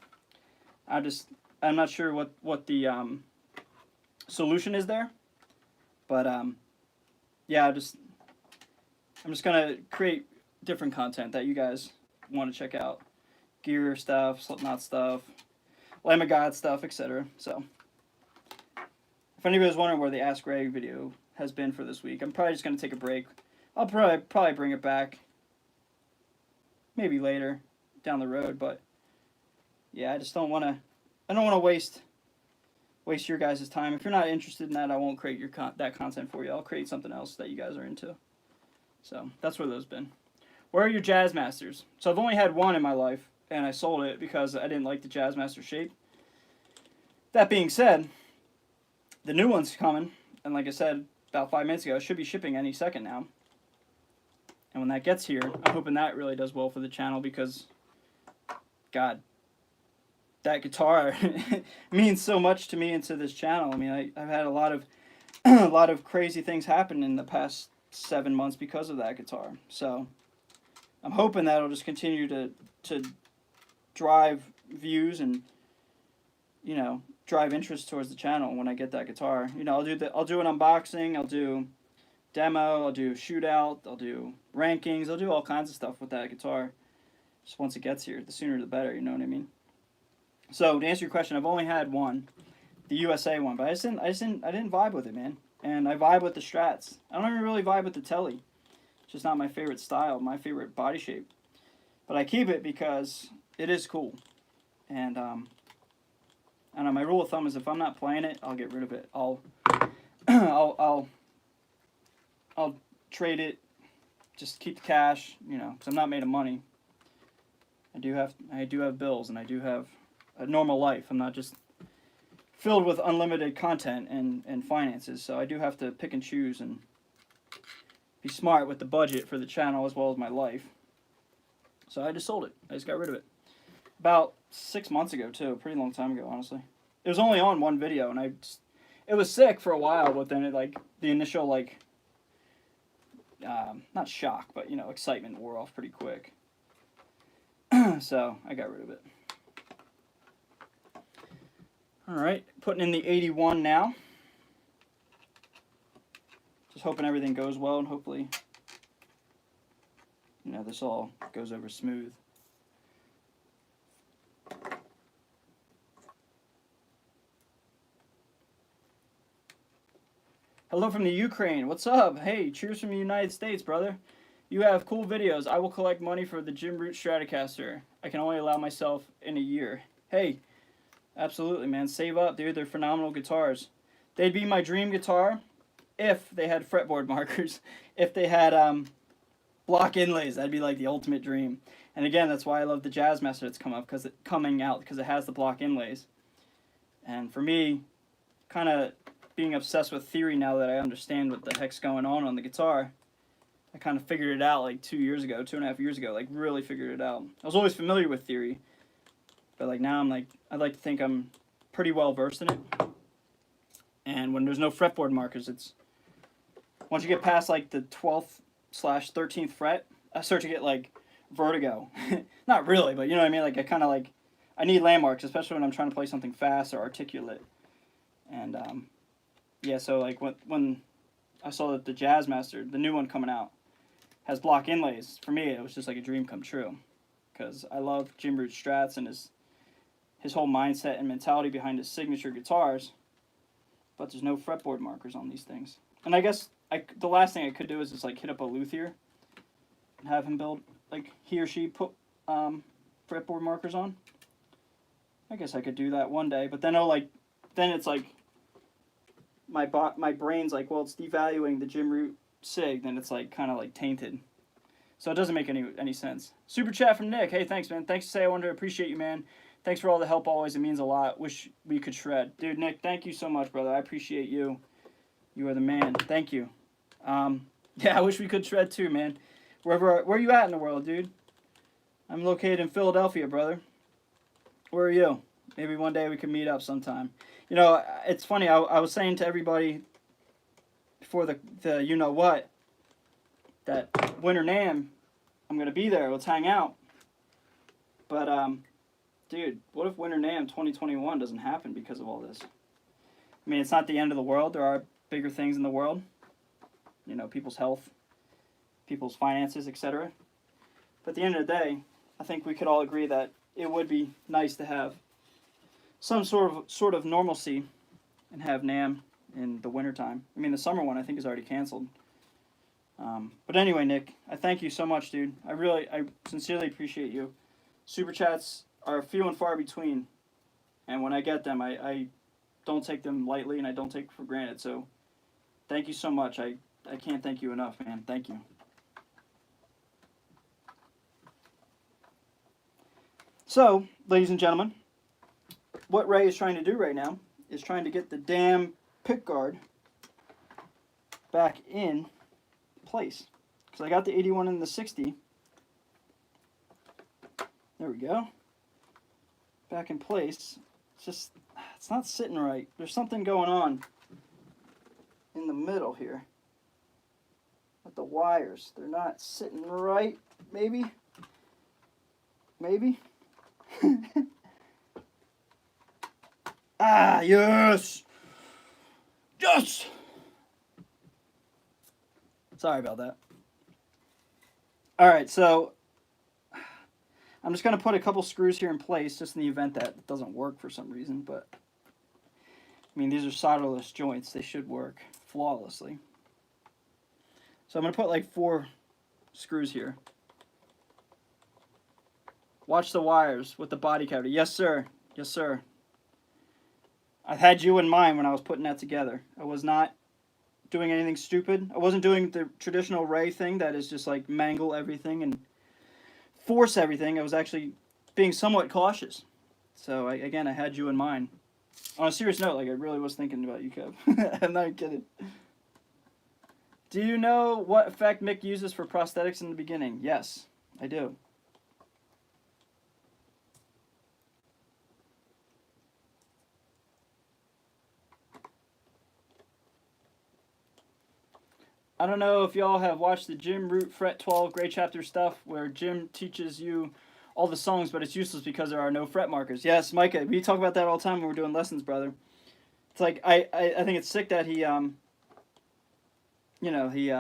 I'm not sure what the solution is there, but yeah, I'm just gonna create different content that you guys want to check out, gear stuff, Slipknot stuff, Lamb of God stuff, etc. So if anybody's wondering where the Ask Ray video has been for this week, I'm probably just gonna take a break. I'll probably bring it back maybe later down the road, but yeah, I don't want to waste your guys' time. If you're not interested in that, I won't create that content for you. I'll create something else that you guys are into. So that's where those been. Where are your Jazz Masters? So I've only had one in my life, and I sold it because I didn't like the Jazz Master shape. That being said, the new one's coming, and like I said about 5 minutes ago, it should be shipping any second now. And when that gets here, I'm hoping that really does well for the channel, because, God, that guitar means so much to me and to this channel. I mean, I've had a lot of crazy things happen in the past 7 months because of that guitar. So I'm hoping that'll just continue to drive views and drive interest towards the channel when I get that guitar. I'll do an unboxing, I'll do demo, I'll do shootout, I'll do rankings, I'll do all kinds of stuff with that guitar. Just once it gets here, the sooner the better, you know what I mean? So to answer your question, I've only had one, the USA one, but I didn't vibe with it, man. And I vibe with the Strats. I don't even really vibe with the Telly. It's just not my favorite style, my favorite body shape. But I keep it because it is cool. And I don't know, my rule of thumb is if I'm not playing it, I'll get rid of it. I'll trade it, just keep the cash, because I'm not made of money. I do have bills, and I do have a normal life. I'm not just filled with unlimited content and finances, so I do have to pick and choose and be smart with the budget for the channel as well as my life. So I just sold it. I just got rid of it. About 6 months ago, too. A pretty long time ago, honestly. It was only on one video, and it was sick for a while, but then the initial, not shock, but, excitement wore off pretty quick. So I got rid of it. Alright, putting in the 81 now. Just hoping everything goes well, and hopefully, this all goes over smooth. Hello from the Ukraine. What's up? Hey, cheers from the United States, brother. You have cool videos. I will collect money for the Jim Root Stratocaster. I can only allow myself in a year. Hey, absolutely, man. Save up, dude. They're phenomenal guitars. They'd be my dream guitar if they had fretboard markers. If they had block inlays, that'd be like the ultimate dream. And again, that's why I love the Jazzmaster that's coming out, because it has the block inlays. And for me, kind of being obsessed with theory now that I understand what the heck's going on the guitar, I kind of figured it out like 2 years ago, 2.5 years ago, like really figured it out. I was always familiar with theory, but like now I'd like to think I'm pretty well versed in it. And when there's no fretboard markers, once you get past like the 12th/13th fret, I start to get like vertigo. Not really, but you know what I mean? Like I need landmarks, especially when I'm trying to play something fast or articulate. And yeah, so like when I saw that the Jazzmaster, the new one coming out, has block inlays, for me it was just like a dream come true, because I love Jim Root Strats and his whole mindset and mentality behind his signature guitars, but there's no fretboard markers on these things. And I guess the last thing I could do is just like hit up a luthier and have him build, like he or she put fretboard markers on. I guess I could do that one day, but then then it's like my brain's like, well, it's devaluing the Jim Root sig, then it's like kind of like tainted. So it doesn't make any sense. Super chat from Nick. Hey, thanks, man. Thanks to say I wanted to appreciate you, man. Thanks for all the help always. It means a lot. Wish we could shred. Dude, Nick, thank you so much, brother. I appreciate you. You are the man. Thank you. Yeah, I wish we could shred too, man. Where are you at in the world, dude? I'm located in Philadelphia, brother. Where are you? Maybe one day we can meet up sometime. You know, it's funny. I was saying to everybody before the you know what, that Winter NAMM, I'm gonna be there. Let's hang out. But dude, what if Winter NAMM 2021 doesn't happen because of all this? I mean, it's not the end of the world. There are bigger things in the world. You know, people's health, people's finances, etc. But at the end of the day, I think we could all agree that it would be nice to have some sort of normalcy and have NAMM in the wintertime. I mean, the summer one I think is already canceled. But anyway, Nick, I thank you so much, dude. I sincerely appreciate you. Super chats are few and far between, and when I get them, I don't take them lightly and I don't take it for granted. So thank you so much. I can't thank you enough, man. Thank you. So, ladies and gentlemen, what Ray is trying to do right now is trying to get the damn pickguard back in place. Because I got the 81 and the 60. There we go. Back in place. It's not sitting right. There's something going on in the middle here with the wires. They're not sitting right. Maybe. Ah, yes! Yes! Sorry about that. Alright, so I'm just going to put a couple screws here in place just in the event that it doesn't work for some reason, but I mean, these are solderless joints. They should work flawlessly. So I'm going to put like 4 screws here. Watch the wires with the body cavity. Yes, sir. Yes, sir. I had you in mind when I was putting that together. I was not doing anything stupid. I wasn't doing the traditional Ray thing that is just like mangle everything and force everything. I was actually being somewhat cautious. So, again, I had you in mind. On a serious note, like I really was thinking about you, Kev. I'm not kidding. Do you know what effect Mick uses for prosthetics in the beginning? Yes, I do. I don't know if y'all have watched the Jim Root Fret 12 Gray Chapter stuff where Jim teaches you all the songs, but it's useless because there are no fret markers. Yes, Micah, we talk about that all the time when we're doing lessons, brother. It's like, I think it's sick that he, you know, he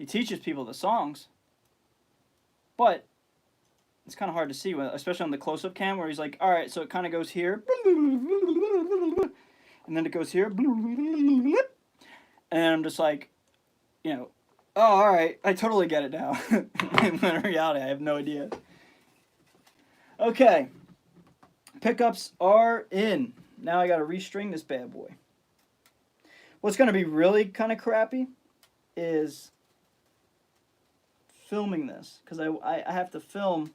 teaches people the songs, but it's kind of hard to see, especially on the close-up cam where he's like, all right, so it kind of goes here, and then it goes here, and I'm just like, you know, oh, all right, I totally get it now. In reality, I have no idea. Okay, pickups are in. Now I got to restring this bad boy. What's going to be really kind of crappy is filming this, because I have to film.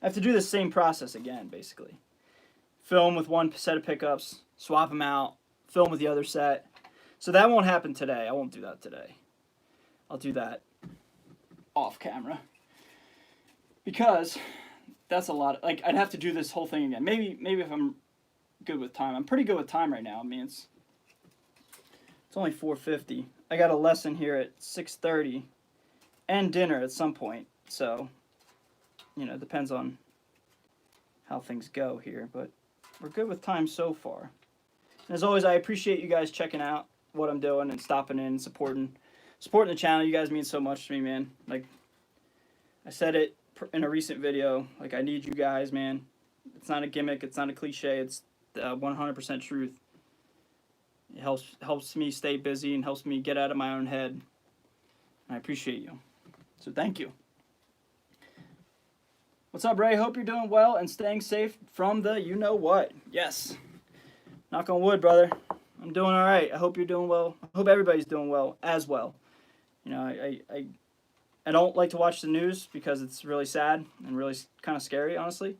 I have to do the same process again, basically. Film with one set of pickups, swap them out, film with the other set. So that won't happen today. I won't do that today. I'll do that off camera. Because that's a lot. Like, I'd have to do this whole thing again. Maybe if I'm good with time. I'm pretty good with time right now. I mean, it's only 4:50. I got a lesson here at 6:30 and dinner at some point. So, you know, it depends on how things go here. But we're good with time so far. And as always, I appreciate you guys checking out what I'm doing and stopping in and supporting the channel. You guys mean so much to me, man. Like, I said it in a recent video. Like, I need you guys, man. It's not a gimmick. It's not a cliche. It's 100% truth. It helps me stay busy and helps me get out of my own head. I appreciate you. So thank you. What's up, Ray? Hope you're doing well and staying safe from the you-know-what. Yes. Knock on wood, brother. I'm doing all right. I hope you're doing well. I hope everybody's doing well as well. You know, I don't like to watch the news because it's really sad and really kind of scary, honestly.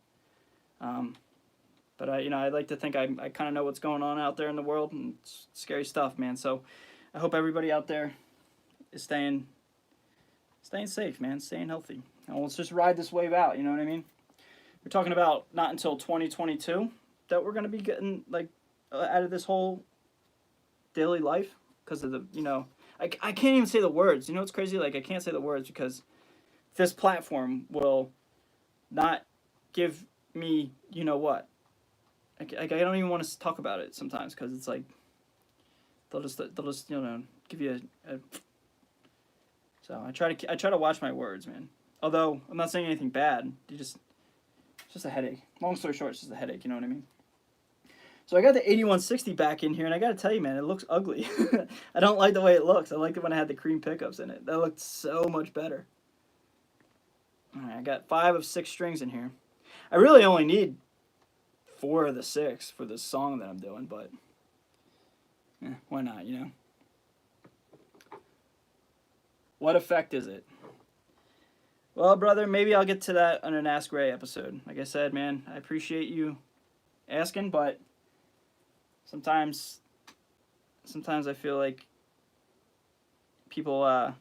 But I like to think I kind of know what's going on out there in the world, and it's scary stuff, man. So I hope everybody out there is staying safe, man, staying healthy. And let's just ride this wave out, you know what I mean? We're talking about not until 2022 that we're going to be getting, like, out of this whole daily life because of the, I can't even say the words. You know what's crazy? Like, I can't say the words because this platform will not give me, you know what? I don't even want to talk about it sometimes because it's like they'll just give you a. So I try to watch my words, man. Although I'm not saying anything bad, it's just a headache. Long story short, it's just a headache. You know what I mean? So I got the 8160 back in here, and I got to tell you, man, it looks ugly. I don't like the way it looks. I liked it when I had the cream pickups in it. That looked so much better. All right, I got 5 of 6 strings in here. I really only need 4 of the 6 for this song that I'm doing, but why not, you know? What effect is it? Well, brother, maybe I'll get to that on an Ask Ray episode. Like I said, man, I appreciate you asking, but sometimes I feel like people, I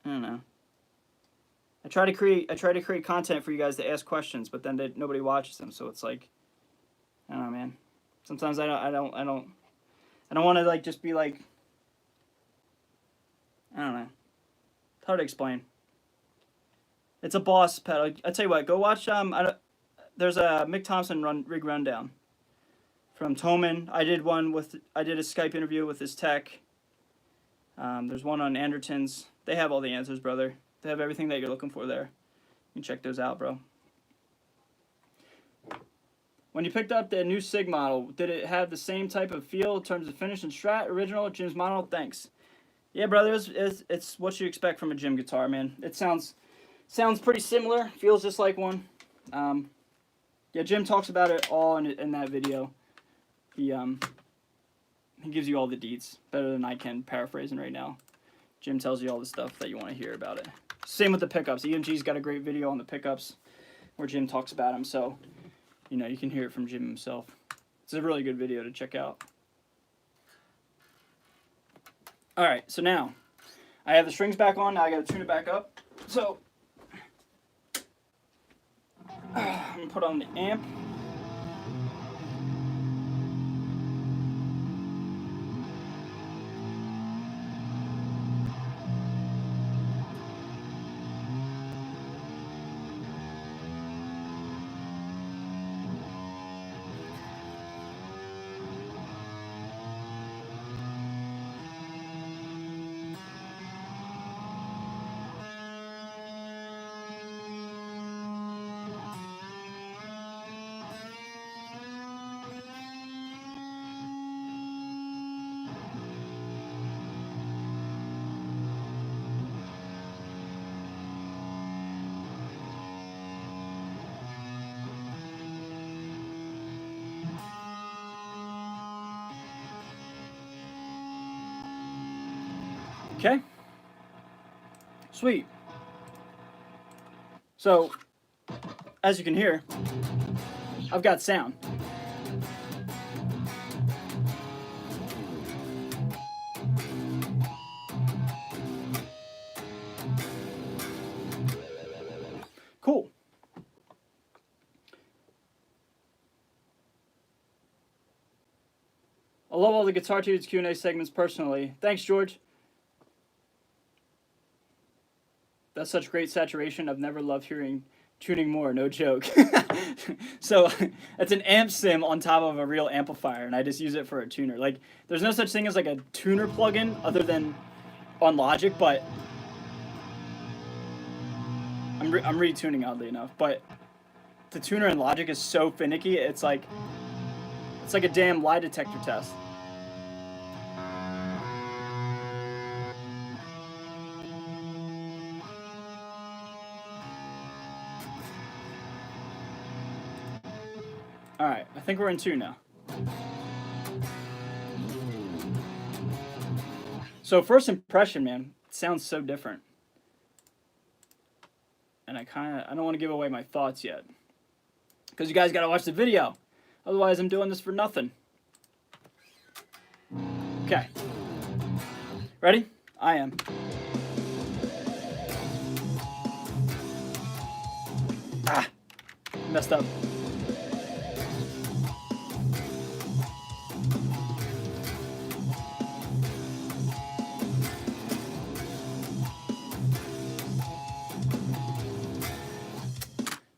don't know. I try to create content for you guys to ask questions, but then nobody watches them. So it's like, I don't know, man. Sometimes I don't want to like just be like, I don't know. It's hard to explain. It's a boss pedal. I tell you what, go watch there's a Mick Thompson rig rundown from Toman. I did a Skype interview with his tech. There's one on Anderton's. They have all the answers, brother. They have everything that you're looking for there. You can check those out, bro. When you picked up the new Sig model, did it have the same type of feel in terms of finish and strat? Original Jim's model? Thanks. Yeah, brother, it's what you expect from a Jim guitar, man. It sounds pretty similar. Feels just like one. Yeah, Jim talks about it all in that video. He gives you all the deets better than I can paraphrasing right now. Jim tells you all the stuff that you want to hear about it. Same with the pickups. EMG's got a great video on the pickups where Jim talks about them, so you can hear it from Jim himself. It's a really good video to check out. All right, so now I have the strings back on. Now I got to tune it back up. So I'm gonna put on the amp. Okay. Sweet. So, as you can hear, I've got sound. Cool. I love all the Guitar Tunes Q&A segments personally. Thanks, George. That's such great saturation. I've never loved hearing tuning more, no joke. So it's an amp sim on top of a real amplifier, and I just use it for a tuner. Like, there's no such thing as like a tuner plugin other than on Logic, but I'm retuning oddly enough. But the tuner in Logic is so finicky. It's like It's like a damn lie detector test. Alright, I think we're in 2 now. So first impression, man, it sounds so different. And I don't want to give away my thoughts yet. Because you guys got to watch the video. Otherwise, I'm doing this for nothing. Okay. Ready? I am. Ah! Messed up.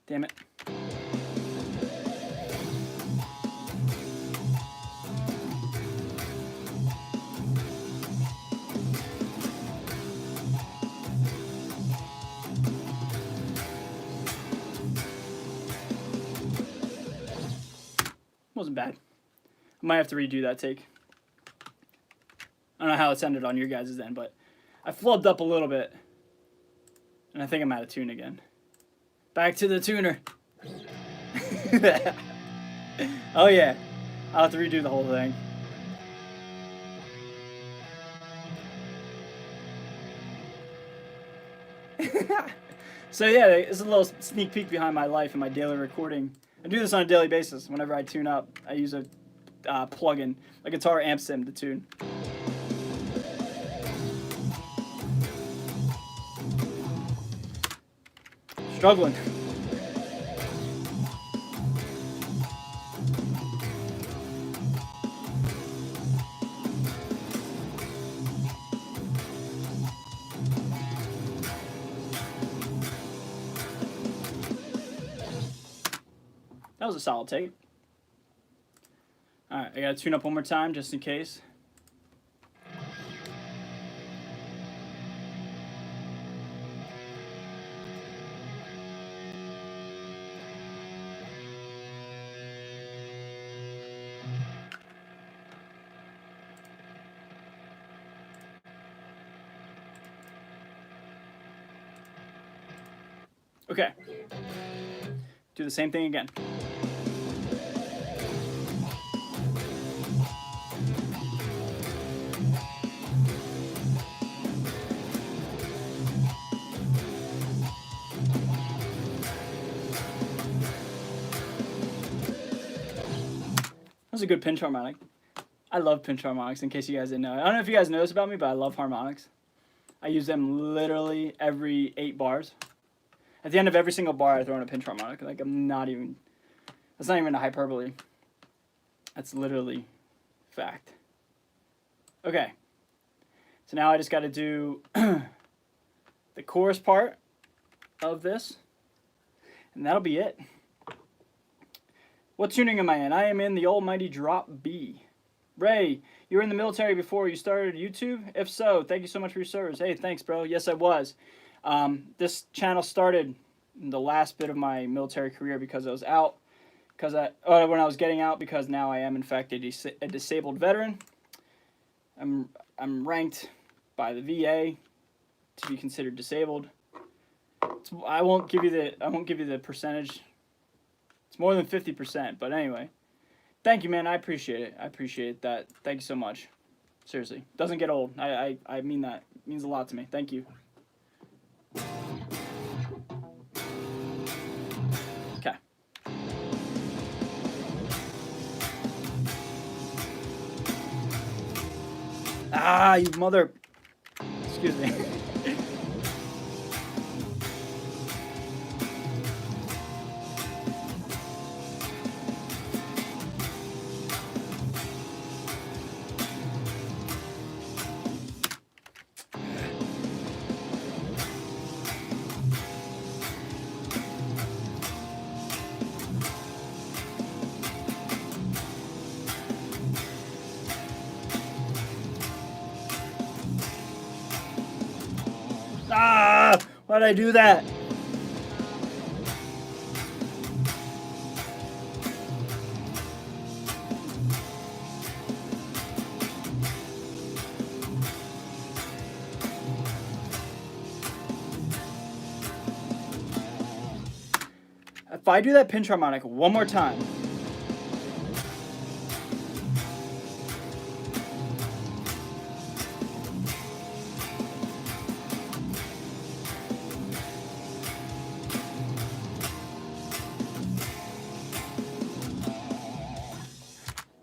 Damn it. Wasn't bad. I might have to redo that take. I don't know how it sounded on your guys' end, but I flubbed up a little bit. And I think I'm out of tune again. Back to the tuner. Oh yeah. I'll have to redo the whole thing. So yeah, it's a little sneak peek behind my life and my daily recording. I do this on a daily basis. Whenever I tune up, I use a plugin, a guitar amp sim to tune. Struggling. That was a solid take. Alright, I gotta tune up one more time just in case. Okay. Do the same thing again. That was a good pinch harmonic. I love pinch harmonics, in case you guys didn't know. I don't know if you guys know this about me, but I love harmonics. I use them literally every 8 bars. At the end of every single bar, I throw in a pinch harmonic. Like, that's not even a hyperbole. That's literally fact. Okay. So now I just got to do the chorus part of this, and that'll be it. What tuning am I in? I am in the almighty drop B. Ray, you were in the military before you started YouTube? If so, thank you so much for your service. Hey, thanks, bro. Yes, I was. This channel started in the last bit of my military career because I was out. When I was getting out, because now I am, in fact, a disabled veteran. I'm ranked by the VA to be considered disabled. I won't give you the percentage. It's more than 50%, but anyway. Thank you, man. I appreciate it. I appreciate that. Thank you so much. Seriously. Doesn't get old. I mean that. It means a lot to me. Thank you. Okay. Ah, you mother... Excuse me. Ah! Why'd I do that? I do that pinch harmonic one more time.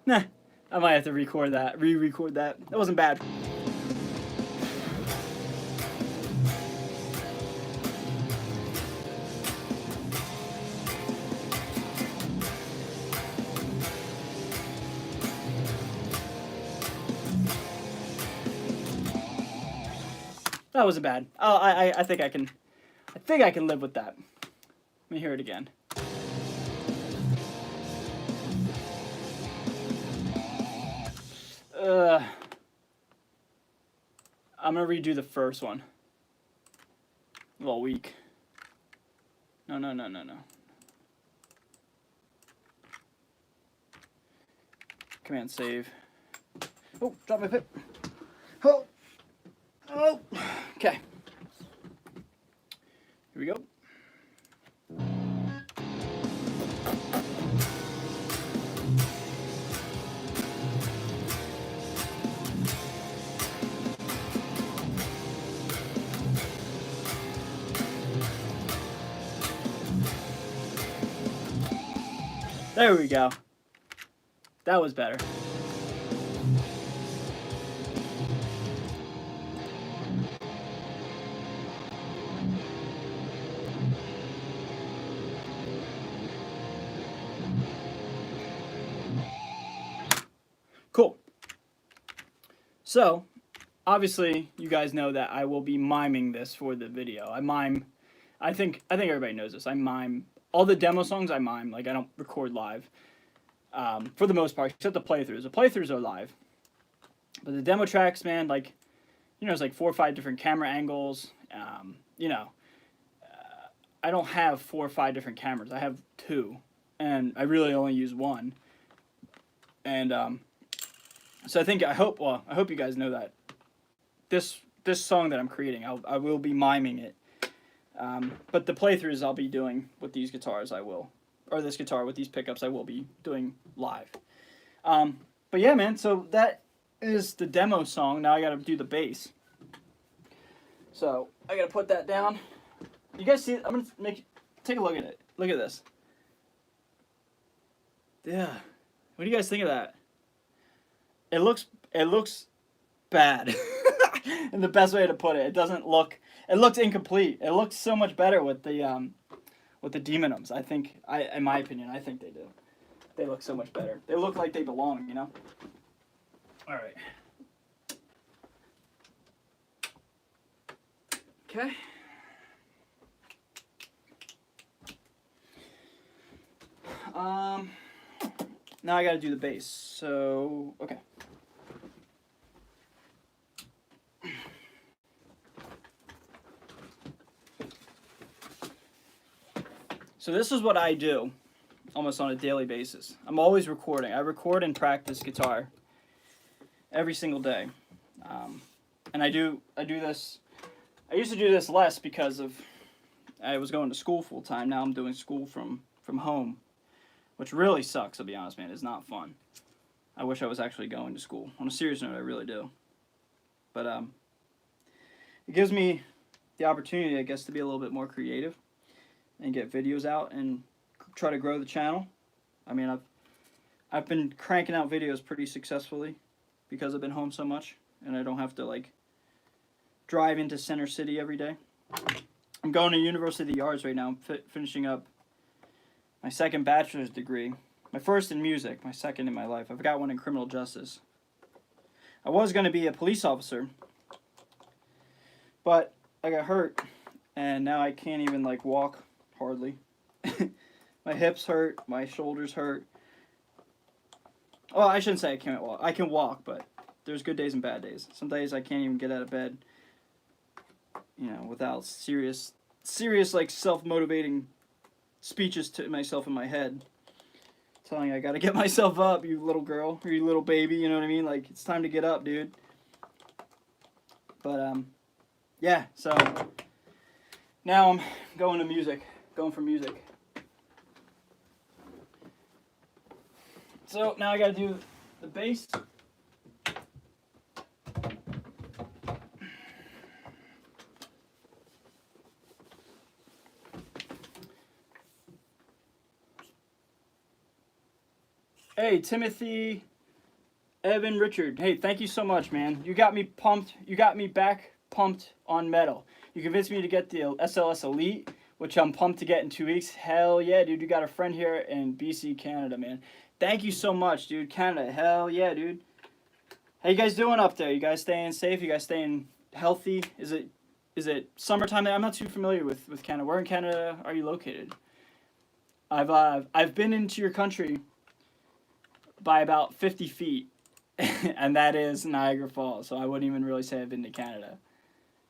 Nah, I might have to record that, re-record that. That wasn't bad. That wasn't bad. Oh, I think I can live with that. Let me hear it again. I'm gonna redo the first one. A little weak. No. Command save. Oh, drop my pip. Oh. Okay. Here we go. There we go. That was better. Cool. So, obviously, you guys know that I will be miming this for the video. I think everybody knows this. I mime all the demo songs. I mime, like I don't record live, for the most part, except the playthroughs. The playthroughs are live, but the demo tracks, man, like, you know, it's like 4 or 5 different camera angles. You know, I don't have 4 or 5 different cameras. I have 2, and I really only use 1. And so I hope you guys know that this song that I'm creating, I will be miming it. But the playthroughs I'll be doing with these guitars, or this guitar with these pickups, I will be doing live. But yeah, man, so that is the demo song. Now I gotta do the bass. So I gotta put that down. You guys see it? I'm gonna take a look at it. Look at this. Yeah. What do you guys think of that? It looks bad. In the best way to put it. It looks incomplete. It looks so much better with the Demonums. In my opinion, I think they do. They look so much better. They look like they belong, you know? Alright. Okay. Now I gotta do the bass. So, okay. So this is what I do almost on a daily basis. I'm always recording. I record and practice guitar every single day. And I do this. I used to do this less because I was going to school full time. Now I'm doing school from home, which really sucks, to be honest, man. It's not fun. I wish I was actually going to school. On a serious note, I really do. But it gives me the opportunity, I guess, to be a little bit more creative and get videos out and try to grow the channel. I mean, I've been cranking out videos pretty successfully because I've been home so much and I don't have to like drive into Center City every day. I'm going to University of the Arts right now. I'm finishing up my 2nd bachelor's degree. My 1st in music, my 2nd in my life. I've got one in criminal justice. I was going to be a police officer, but I got hurt and now I can't even like walk hardly. My hips hurt, my shoulders hurt. Well, I shouldn't say I can't walk. I can walk, but there's good days and bad days. Some days I can't even get out of bed, you know, without serious like self-motivating speeches to myself in my head, telling I gotta get myself up, you little girl, or you little baby, you know what I mean? Like, it's time to get up, dude. But, yeah, so now I'm going for music. So now I gotta do the bass. Hey, Timothy, Evan, Richard. Hey, thank you so much, man. You got me pumped. You got me back pumped on metal. You convinced me to get the SLS Elite, which I'm pumped to get in 2 weeks. Hell yeah, dude. You got a friend here in BC, Canada, man. Thank you so much, dude. Canada, hell yeah, dude. How you guys doing up there? You guys staying safe? You guys staying healthy? Is it summertime? I'm not too familiar with Canada. Where in Canada are you located? I've been into your country by about 50 feet, and that is Niagara Falls. So I wouldn't even really say I've been to Canada.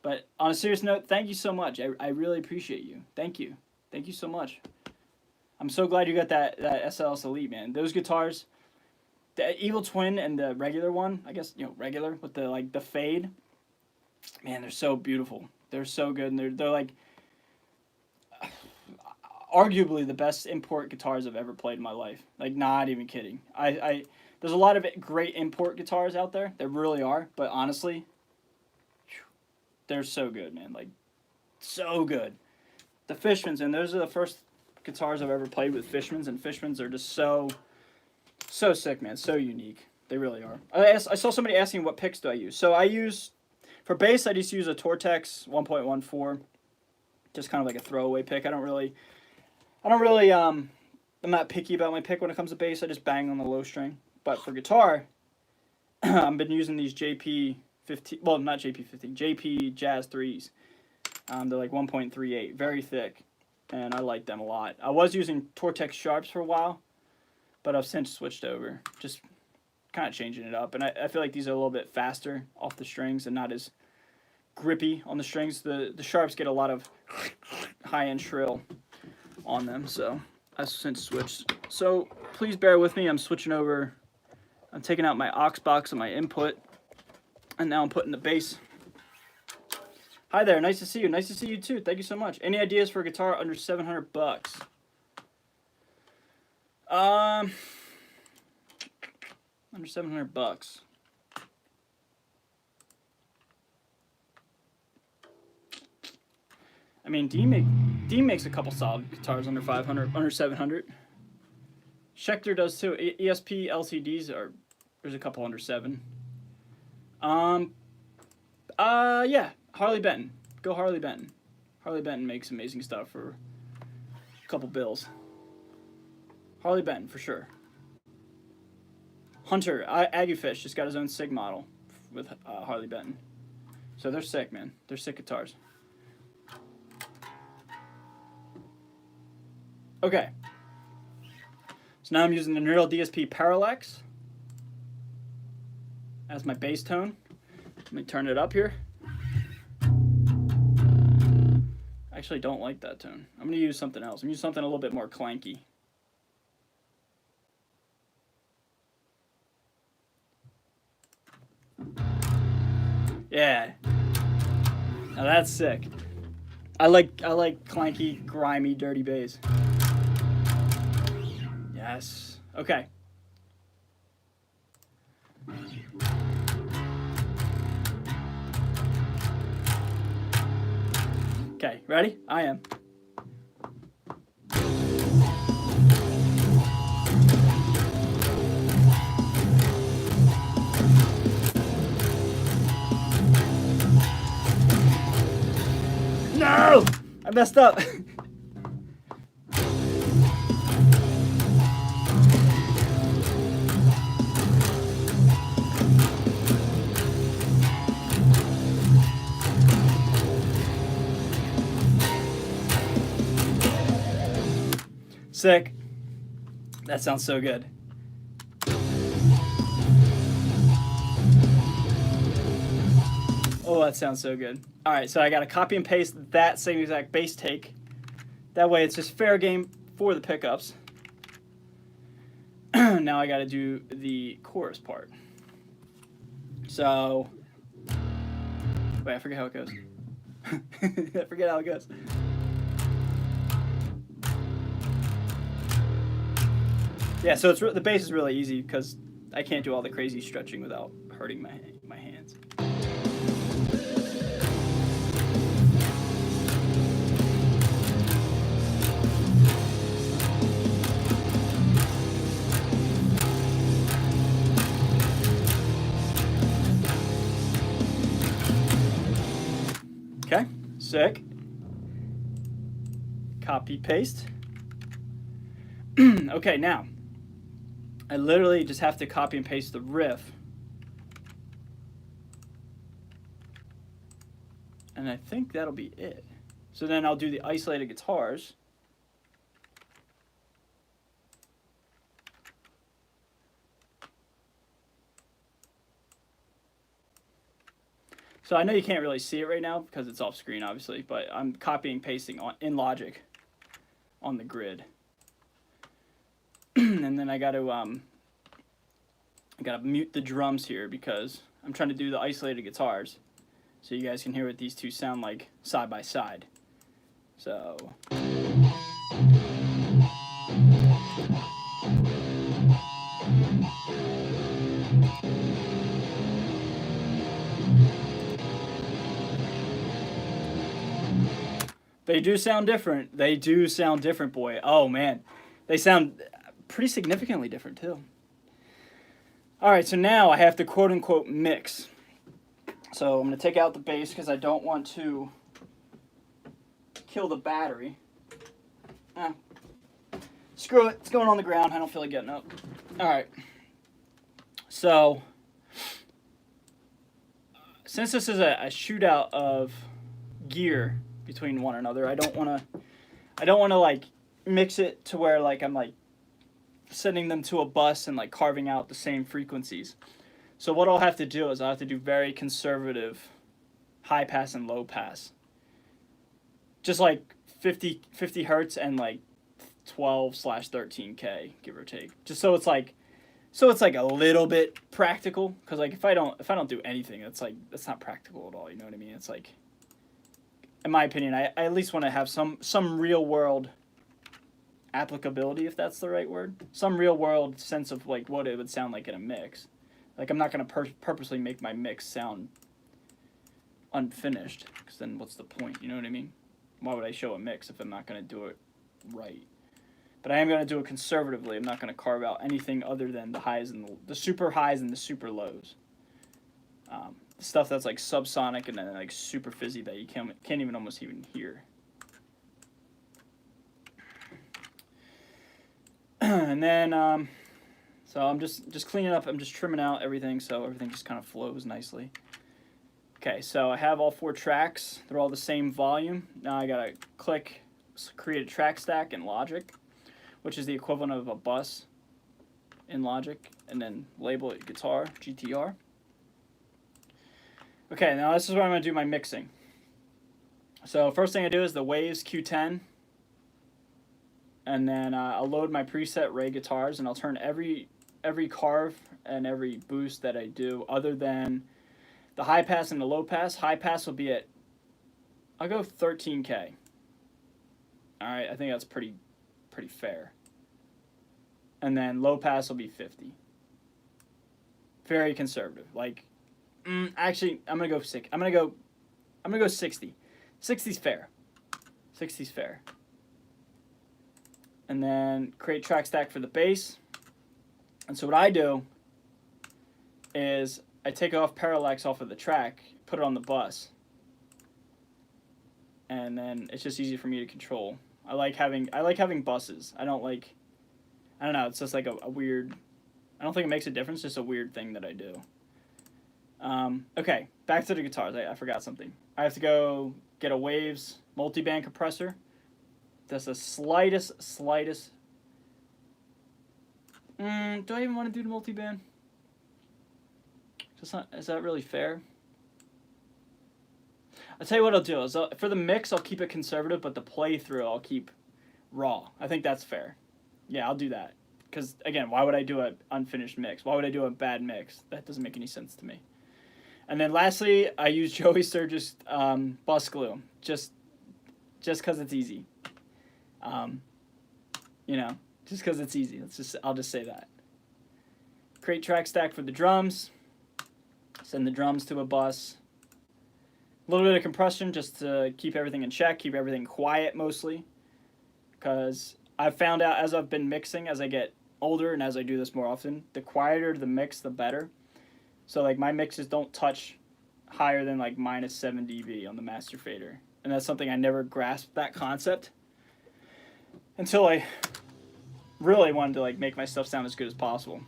But on a serious note, thank you so much. I really appreciate you. Thank you. Thank you so much. I'm so glad you got that SLS Elite, man. Those guitars, the Evil Twin and the regular one, I guess, regular with the fade. Man, they're so beautiful. They're so good, and they're like arguably the best import guitars I've ever played in my life. Like, not even kidding. There's a lot of great import guitars out there. There really are, but honestly, they're so good, man. Like, so good. The Fishmans, and those are the first guitars I've ever played with Fishmans, and Fishmans are just so sick, man. So unique. They really are. I saw somebody asking what picks do I use. So for bass, I just use a Tortex 1.14. Just kind of like a throwaway pick. I'm not picky about my pick when it comes to bass. I just bang on the low string. But for guitar, I've been using these JP 15, well, not JP 15, JP Jazz 3s. They're like 1.38, very thick, and I like them a lot. I was using Tortex Sharps for a while, but I've since switched over, just kind of changing it up. And I feel like these are a little bit faster off the strings and not as grippy on the strings. The Sharps get a lot of high-end shrill on them, so I've since switched. So please bear with me. I'm switching over. I'm taking out my aux box and my input, and now I'm putting the bass. Hi there, nice to see you. Nice to see you too. Thank you so much. Any ideas for a guitar under $700? Under $700. I mean, Dean makes a couple solid guitars under 500, under 700. Schecter does too. ESP LCDs there's a couple under 7. Yeah, Harley Benton. Go Harley Benton. Harley Benton makes amazing stuff for a couple bills. Harley Benton for sure. Hunter, Agufish just got his own SIG model with Harley Benton. So they're sick, man. They're sick guitars. Okay. So now I'm using the Neural DSP Parallax as my bass tone. Let me turn it up here. I actually don't like that tone. I'm going to use something else. I'm going to use something a little bit more clanky. Yeah. Now that's sick. I like clanky, grimy, dirty bass. Yes. Okay. Okay, ready? I am. No! I messed up. Sick. That sounds so good. Oh, that sounds so good. All right, so I got to copy and paste that same exact bass take. That way it's just fair game for the pickups. Now I got to do the chorus part. So, wait, I forget how it goes. I forget how it goes. Yeah, so the bass is really easy because I can't do all the crazy stretching without hurting my hands. Okay, sick. Copy, paste. Okay, now I literally just have to copy and paste the riff. And I think that'll be it. So then I'll do the isolated guitars. So I know you can't really see it right now because it's off screen, obviously, but I'm copying and pasting in Logic on the grid. And then I gotta mute the drums here because I'm trying to do the isolated guitars so you guys can hear what these two sound like side by side. So they do sound different. They do sound different, boy. Oh man, they sound pretty significantly different too. All right, so now I have to quote unquote mix. So I'm gonna take out the bass because I don't want to kill the battery. Screw it, it's going on the ground. I don't feel like getting up. All right. So since this is a shootout of gear between one another, I don't want to like mix it to where like I'm like sending them to a bus and like carving out the same frequencies. So what I'll have to do is I'll have to do very conservative high pass and low pass. Just like 50 hertz and like 12/13K, give or take. Just so it's like a little bit practical, because like if I don't do anything, that's not practical at all, you know what I mean? It's like, in my opinion, I at least want to have some real world applicability, if that's the right word. Some real world sense of like what it would sound like in a mix. Like I'm not going to purposely make my mix sound unfinished, because then what's the point, you know what I mean? Why would I show a mix if I'm not going to do it right? But I am going to do it conservatively. I'm not going to carve out anything other than the highs and the super highs and the super lows. Stuff that's like subsonic and then like super fizzy that you can't even almost even hear. And then, so I'm just cleaning up. I'm just trimming out everything so everything just kind of flows nicely. Okay, so I have all 4 tracks. They're all the same volume. Now I gotta create a track stack in Logic, which is the equivalent of a bus in Logic, and then label it guitar, GTR. Okay, now this is where I'm going to do my mixing. So first thing I do is the Waves Q10, and then I'll load my preset Ray guitars, and I'll turn every carve and every boost that I do, other than the high pass and the low pass. High pass will be at, I'll go 13K. All right, I think that's pretty fair. And then low pass will be 50. Very conservative. Like, actually, I'm gonna go 60. 60's fair. 60's fair. And then create track stack for the bass. And so what I do is I take off parallax off of the track, put it on the bus, and then it's just easy for me to control. I like having buses. I don't know, it's just like a weird, I don't think it makes a difference, just a weird thing that I do. Okay, back to the guitars. I forgot something. I have to go get a Waves multiband compressor. That's the slightest. Do I even want to do the multiband? Is that really fair? I'll tell you what I'll do is for the mix I'll keep it conservative, but the playthrough I'll keep raw. I think that's fair. Yeah, I'll do that. Because again, why would I do an unfinished mix? Why would I do a bad mix? That doesn't make any sense to me. And then lastly, I use Joey Sturgis bus glue, just because it's easy. You know, just because it's easy. I'll just say that. Create track stack for the drums. Send the drums to a bus. A little bit of compression just to keep everything in check, keep everything quiet mostly. Because I've found out as I've been mixing, as I get older and as I do this more often, the quieter the mix, the better. So like my mixes don't touch higher than like -7 dB on the master fader. And that's something I never grasped that concept until I really wanted to like make my stuff sound as good as possible.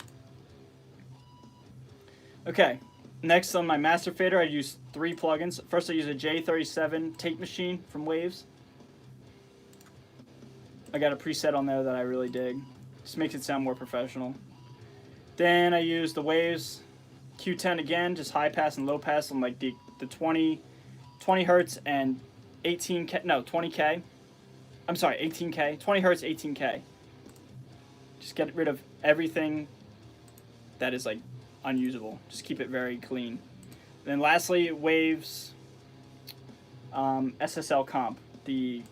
Okay, next on my master fader I use 3 plugins. First I use a J37 tape machine from Waves. I got a preset on there that I really dig. Just makes it sound more professional. Then I use the Waves Q10 again, just high pass and low pass on like the 20 hertz and 18K, no, 20K. I'm sorry, 18K, 20 hertz, 18K. Just get rid of everything that is like unusable. Just keep it very clean. And then lastly, Waves SSL comp, the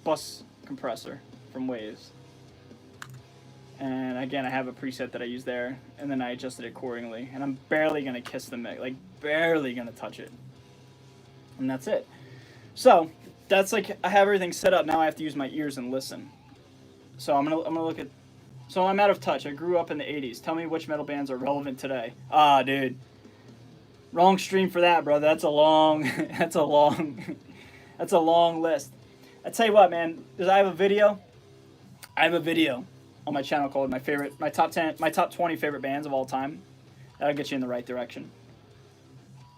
bus compressor from Waves. And again, I have a preset that I use there, and then I adjusted it accordingly. And I'm barely gonna kiss the mix, like barely gonna touch it. And that's it. So that's like I have everything set up. Now I have to use my ears and listen. So I'm gonna look at. So I'm out of touch. I grew up in the '80s. Tell me which metal bands are relevant today. Ah, dude. Wrong stream for that, brother. That's a long. That's a long. That's a long list. I tell you what, man. Because I have a video. I have a video on my channel called my top 20 favorite bands of all time. That'll get you in the right direction.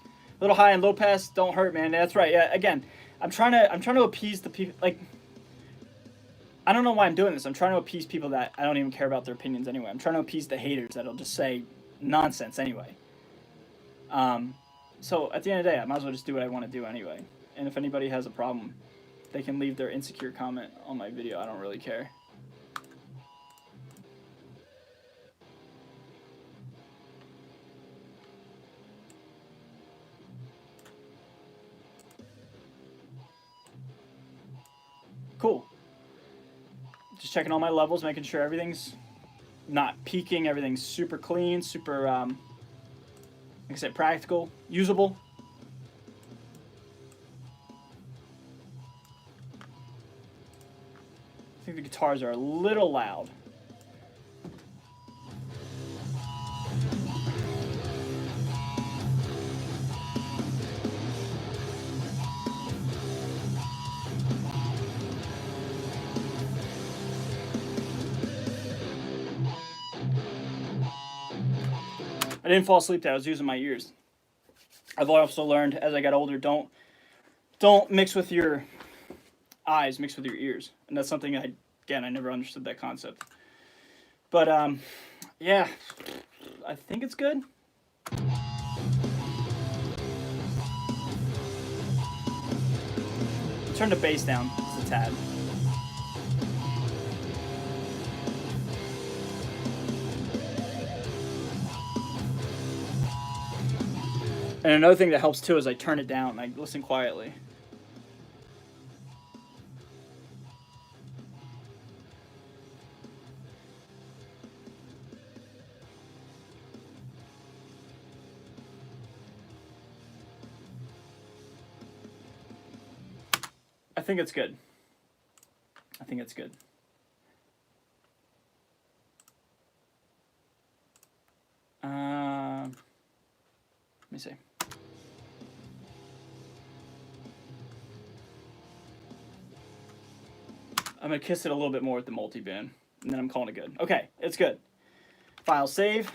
A little high and low pass don't hurt, man. That's right. Yeah. Again, I'm trying to appease the people. Like, I don't know why I'm doing this. I'm trying to appease people that I don't even care about their opinions anyway. I'm trying to appease the haters that'll just say nonsense anyway. So at the end of the day, I might as well just do what I want to do anyway. And if anybody has a problem, they can leave their insecure comment on my video. I don't really care. Cool. Just checking all my levels, making sure everything's not peaking, everything's super clean, super, like I said, practical, usable. I think the guitars are a little loud. I didn't fall asleep there. I was using my ears. I've also learned as I got older, don't mix with your eyes, mix with your ears. And that's something I never understood that concept. But yeah, I think it's good. Turn the bass down just a tad. And another thing that helps too is I turn it down and I listen quietly. I think it's good. I think it's good. Let me see. I'm going to kiss it a little bit more with the multi-band, and then I'm calling it good. Okay, it's good. File save.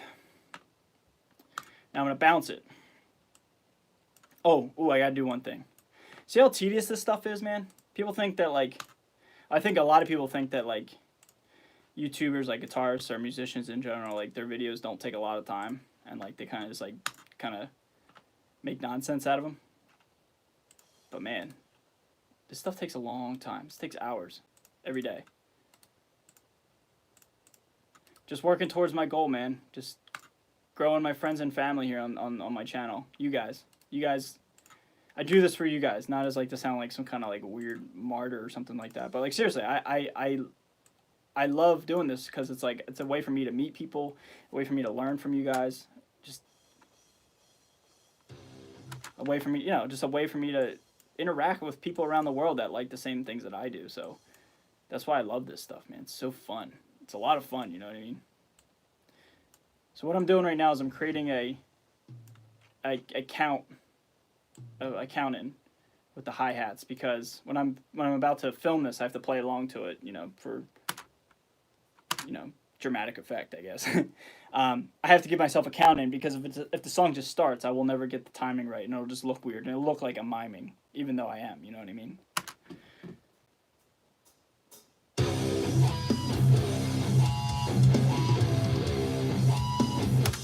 Now I'm going to bounce it. Oh, I got to do one thing. See how tedious this stuff is, man? People think that, like, I think a lot of people think that, like, YouTubers, like guitarists or musicians in general, like, their videos don't take a lot of time, and, like, they kind of just, like, make nonsense out of them. But, man, this stuff takes a long time. This takes hours every day. Just working towards my goal, man. Just growing my friends and family here on my channel. You guys, I do this for you guys, not as like to sound like some kind of like weird martyr or something like that. But like seriously, I I love doing this because it's like it's a way for me to meet people, a way for me to learn from you guys, just a way for me, just a way for me to interact with people around the world that like the same things that I do. So that's why I love this stuff, man. It's so fun. It's a lot of fun, you know what I mean? So what I'm doing right now is I'm creating a count in with the hi-hats, because when I'm about to film this, I have to play along to it, for dramatic effect, I guess. I have to give myself a count in, because if the song just starts, I will never get the timing right, and it'll just look weird, and it'll look like I'm miming, even though I am, you know what I mean?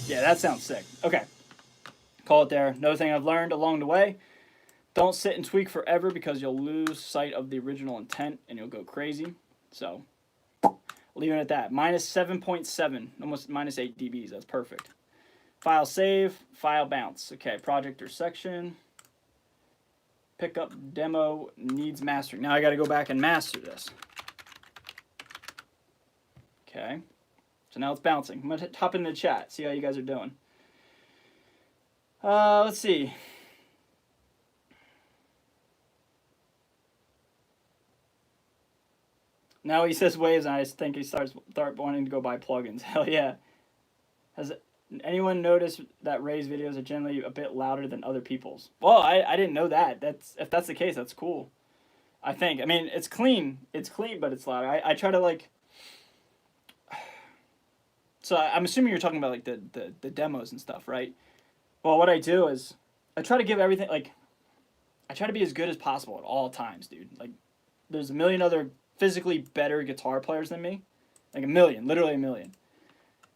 Yeah, that sounds sick. Okay. Call it there. Another thing I've learned along the way, don't sit and tweak forever, because you'll lose sight of the original intent and you'll go crazy. So, leave it at that. Minus 7.7, almost minus 8 dBs. That's perfect. File save, file bounce. Okay, project or section. Pickup demo needs mastering. Now I got to go back and master this. Okay. So now it's bouncing. I'm going to hop in the chat, see how you guys are doing. Let's see. Now he says waves, and I just think he start wanting to go buy plugins. Hell yeah. Has anyone noticed that Ray's videos are generally a bit louder than other people's? Well, I didn't know that. If that's the case, that's cool. I think. I mean, it's clean. It's clean, but it's louder. I try to, like... So I'm assuming you're talking about, like, the demos and stuff, right? Well, what I do is I try to give everything, like, I try to be as good as possible at all times, dude. Like, there's a million other physically better guitar players than me. Like, a million, literally a million.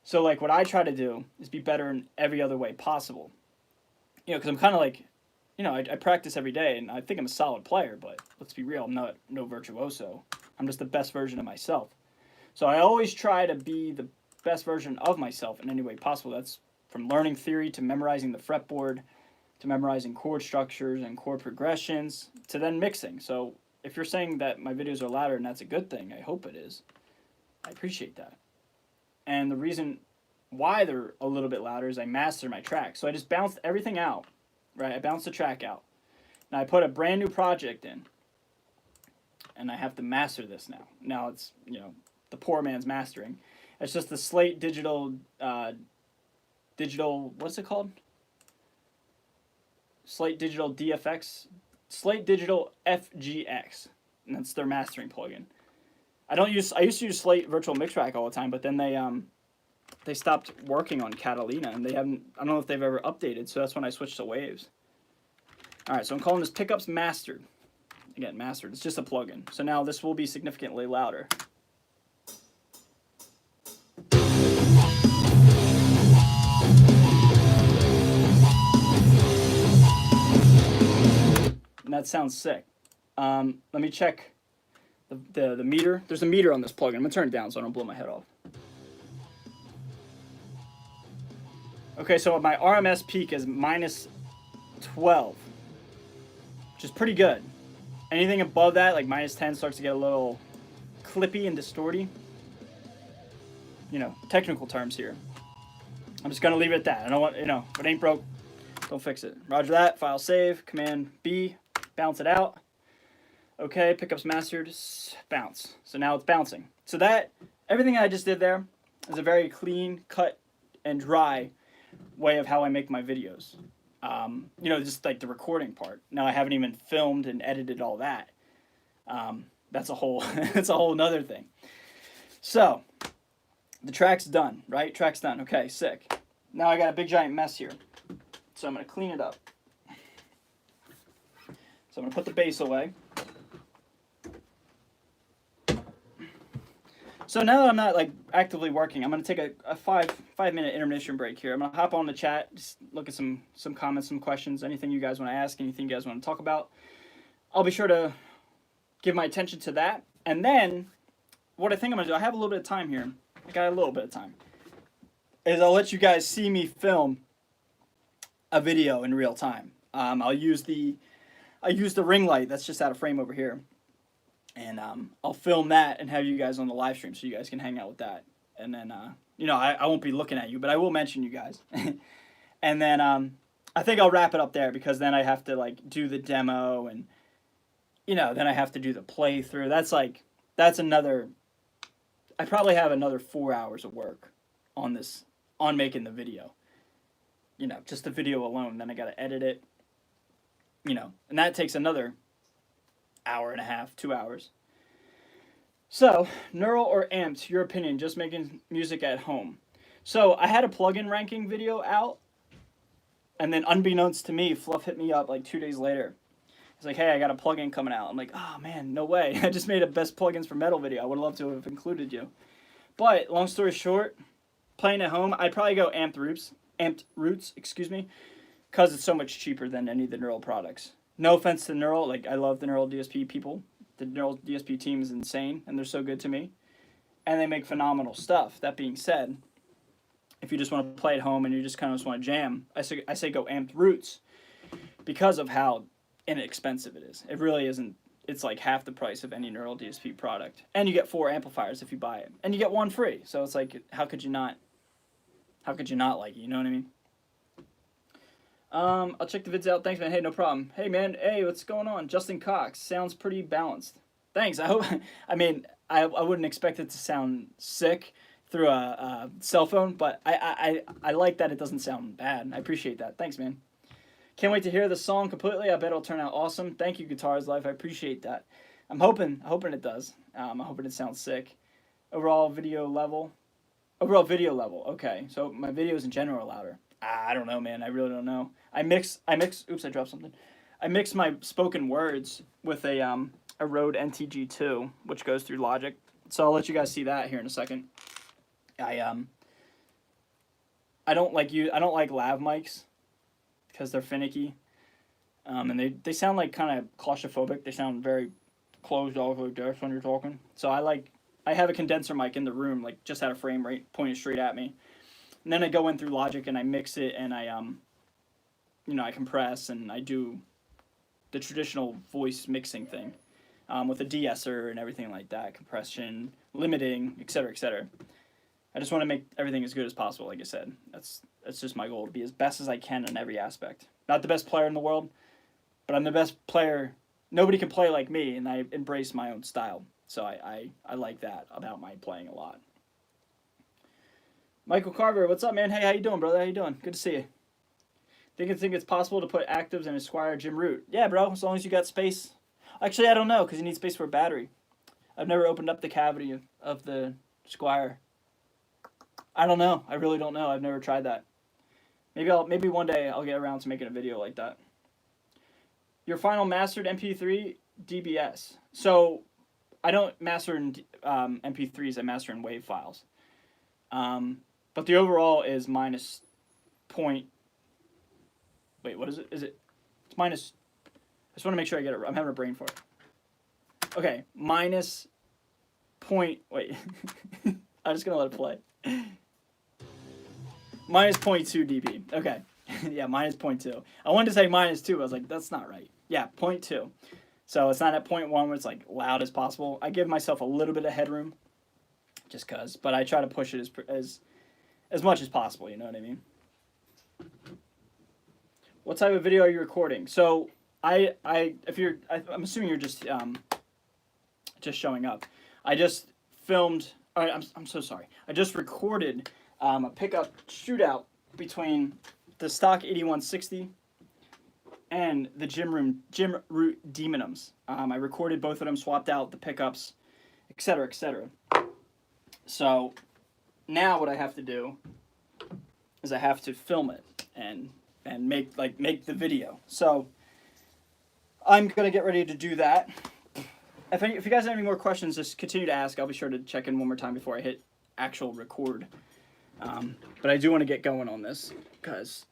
So, like, what I try to do is be better in every other way possible. Because I'm kind of like, I practice every day, and I think I'm a solid player, but let's be real, I'm not no virtuoso. I'm just the best version of myself. So I always try to be the best version of myself in any way possible. That's from learning theory to memorizing the fretboard to memorizing chord structures and chord progressions to then mixing. So if you're saying that my videos are louder and that's a good thing, I hope it is. I appreciate that. And the reason why they're a little bit louder is I master my track. So I just bounced everything out, right? I bounced the track out. Now I put a brand new project in, and I have to master this now. Now it's, the poor man's mastering. It's just the Slate digital, what's it called? Slate Digital DFX, Slate Digital FGX, and that's their mastering plugin. I used to use Slate Virtual Mix Rack all the time, but then they stopped working on Catalina, and I don't know if they've ever updated, so that's when I switched to Waves. All right, so I'm calling this Pickups Mastered. Again, Mastered, it's just a plugin. So now this will be significantly louder. And that sounds sick. Let me check the meter. There's a meter on this plugin. I'm going to turn it down so I don't blow my head off. Okay, so my RMS peak is minus 12, which is pretty good. Anything above that, like minus 10, starts to get a little clippy and distorty. Technical terms here. I'm just going to leave it at that. I don't want, if it ain't broke, don't fix it. Roger that. File save. Command B. Bounce it out. Okay, pickups mastered. Bounce. So now it's bouncing. So everything I just did there is a very clean, cut, and dry way of how I make my videos. Just like the recording part. Now I haven't even filmed and edited all that. That's a whole that's a whole nother thing. So the track's done, right? Track's done. Okay, sick. Now I got a big giant mess here. So I'm gonna clean it up. So I'm gonna put the bass away. So now that I'm not like actively working, I'm gonna take a five-minute intermission break here. I'm gonna hop on the chat, just look at some comments, some questions, anything you guys want to ask, anything you guys want to talk about. I'll be sure to give my attention to that. And then what I think I'm gonna do, I have a little bit of time here. I got a little bit of time. Is I'll let you guys see me film a video in real time. I'll use the ring light that's just out of frame over here. and I'll film that and have you guys on the live stream so you guys can hang out with that. And then you know, I won't be looking at you, but I will mention you guys. And then I think I'll wrap it up there because then I have to like do the demo and you know, then I have to do the playthrough. That's another. I probably have another 4 hours of work on this, on making the video. You know, just the video alone. Then I got to edit it. You know, and that takes another hour and a half, 2 hours. So, neural or amped, your opinion, just making music at home. So, I had a plugin ranking video out, and then unbeknownst to me, Fluff hit me up like 2 days later. He's like, hey, I got a plugin coming out. I'm like, oh man, no way. I just made a best plugins for metal video. I would love to have included you. But, long story short, playing at home, I'd probably go amped roots, excuse me, because it's so much cheaper than any of the neural products. No offense to neural, like I love the neural DSP people. The neural DSP team is insane, and they're so good to me. And they make phenomenal stuff. That being said, if you just want to play at home and you just kind of just want to jam, I say go amped roots because of how inexpensive it is. It really isn't. It's like half the price of any neural DSP product, and you get 4 amplifiers if you buy it, and you get 1 free. So it's like, how could you not like it? You know what I mean? I'll check the vids out. Thanks, man. Hey, no problem. Hey, man. Hey, what's going on? Justin Cox sounds pretty balanced. Thanks. I hope. I mean, I wouldn't expect it to sound sick through a cell phone, but I like that it doesn't sound bad. I appreciate that. Thanks, man. Can't wait to hear the song completely. I bet it'll turn out awesome. Thank you, Guitars Life. I appreciate that. I'm hoping it does. I'm hoping it sounds sick. Overall video level. Okay, so my videos in general are louder. I don't know, man. I really don't know. I mix. Oops, I dropped something. I mix my spoken words with a Rode NTG2, which goes through Logic. So I'll let you guys see that here in a second. I don't like lav mics because they're finicky, and they sound like kind of claustrophobic. They sound very closed off like this when you're talking. So I have a condenser mic in the room, like just at a frame rate, pointed straight at me. And then I go in through Logic and I mix it and I I compress and I do the traditional voice mixing thing with a de-esser and everything like that, compression, limiting, etc., etc. I just want to make everything as good as possible, like I said. That's just my goal, to be as best as I can in every aspect. Not the best player in the world, but I'm the best player. Nobody can play like me, and I embrace my own style. So I like that about my playing a lot. Michael Carver, what's up, man? Hey, how you doing, brother? How you doing? Good to see you. Think it's possible to put actives in a Squier Jim Root? Yeah, bro, as long as you got space. Actually, I don't know, because you need space for a battery. I've never opened up the cavity of the Squier. I don't know. I really don't know. I've never tried that. Maybe one day I'll get around to making a video like that. Your final mastered MP3 DBS. So I don't master in MP3s. I master in WAV files. But the overall is minus point. Wait, what is it? It's minus. I just want to make sure I get it. I'm having a brain fart. Okay, minus point. Wait, I'm just gonna let it play. Minus 0.2 dB. Okay, yeah, minus 0.2. I wanted to say minus 2. I was like, that's not right. Yeah, 0.2. So it's not at 0.1 where it's like loud as possible. I give myself a little bit of headroom, just cause. But I try to push it as much as possible. You know what I mean? What type of video are you recording? So I'm assuming you're just showing up. I just filmed. All right, I'm so sorry. I just recorded a pickup shootout between the stock 8160 and the Jim Root Demonums. I recorded both of them, swapped out the pickups, etc., etc. So now what I have to do is I have to film it and make the video. So I'm gonna get ready to do that. If you guys have any more questions, just continue to ask. I'll be sure to check in one more time before I hit actual record. But I do want to get going on this because,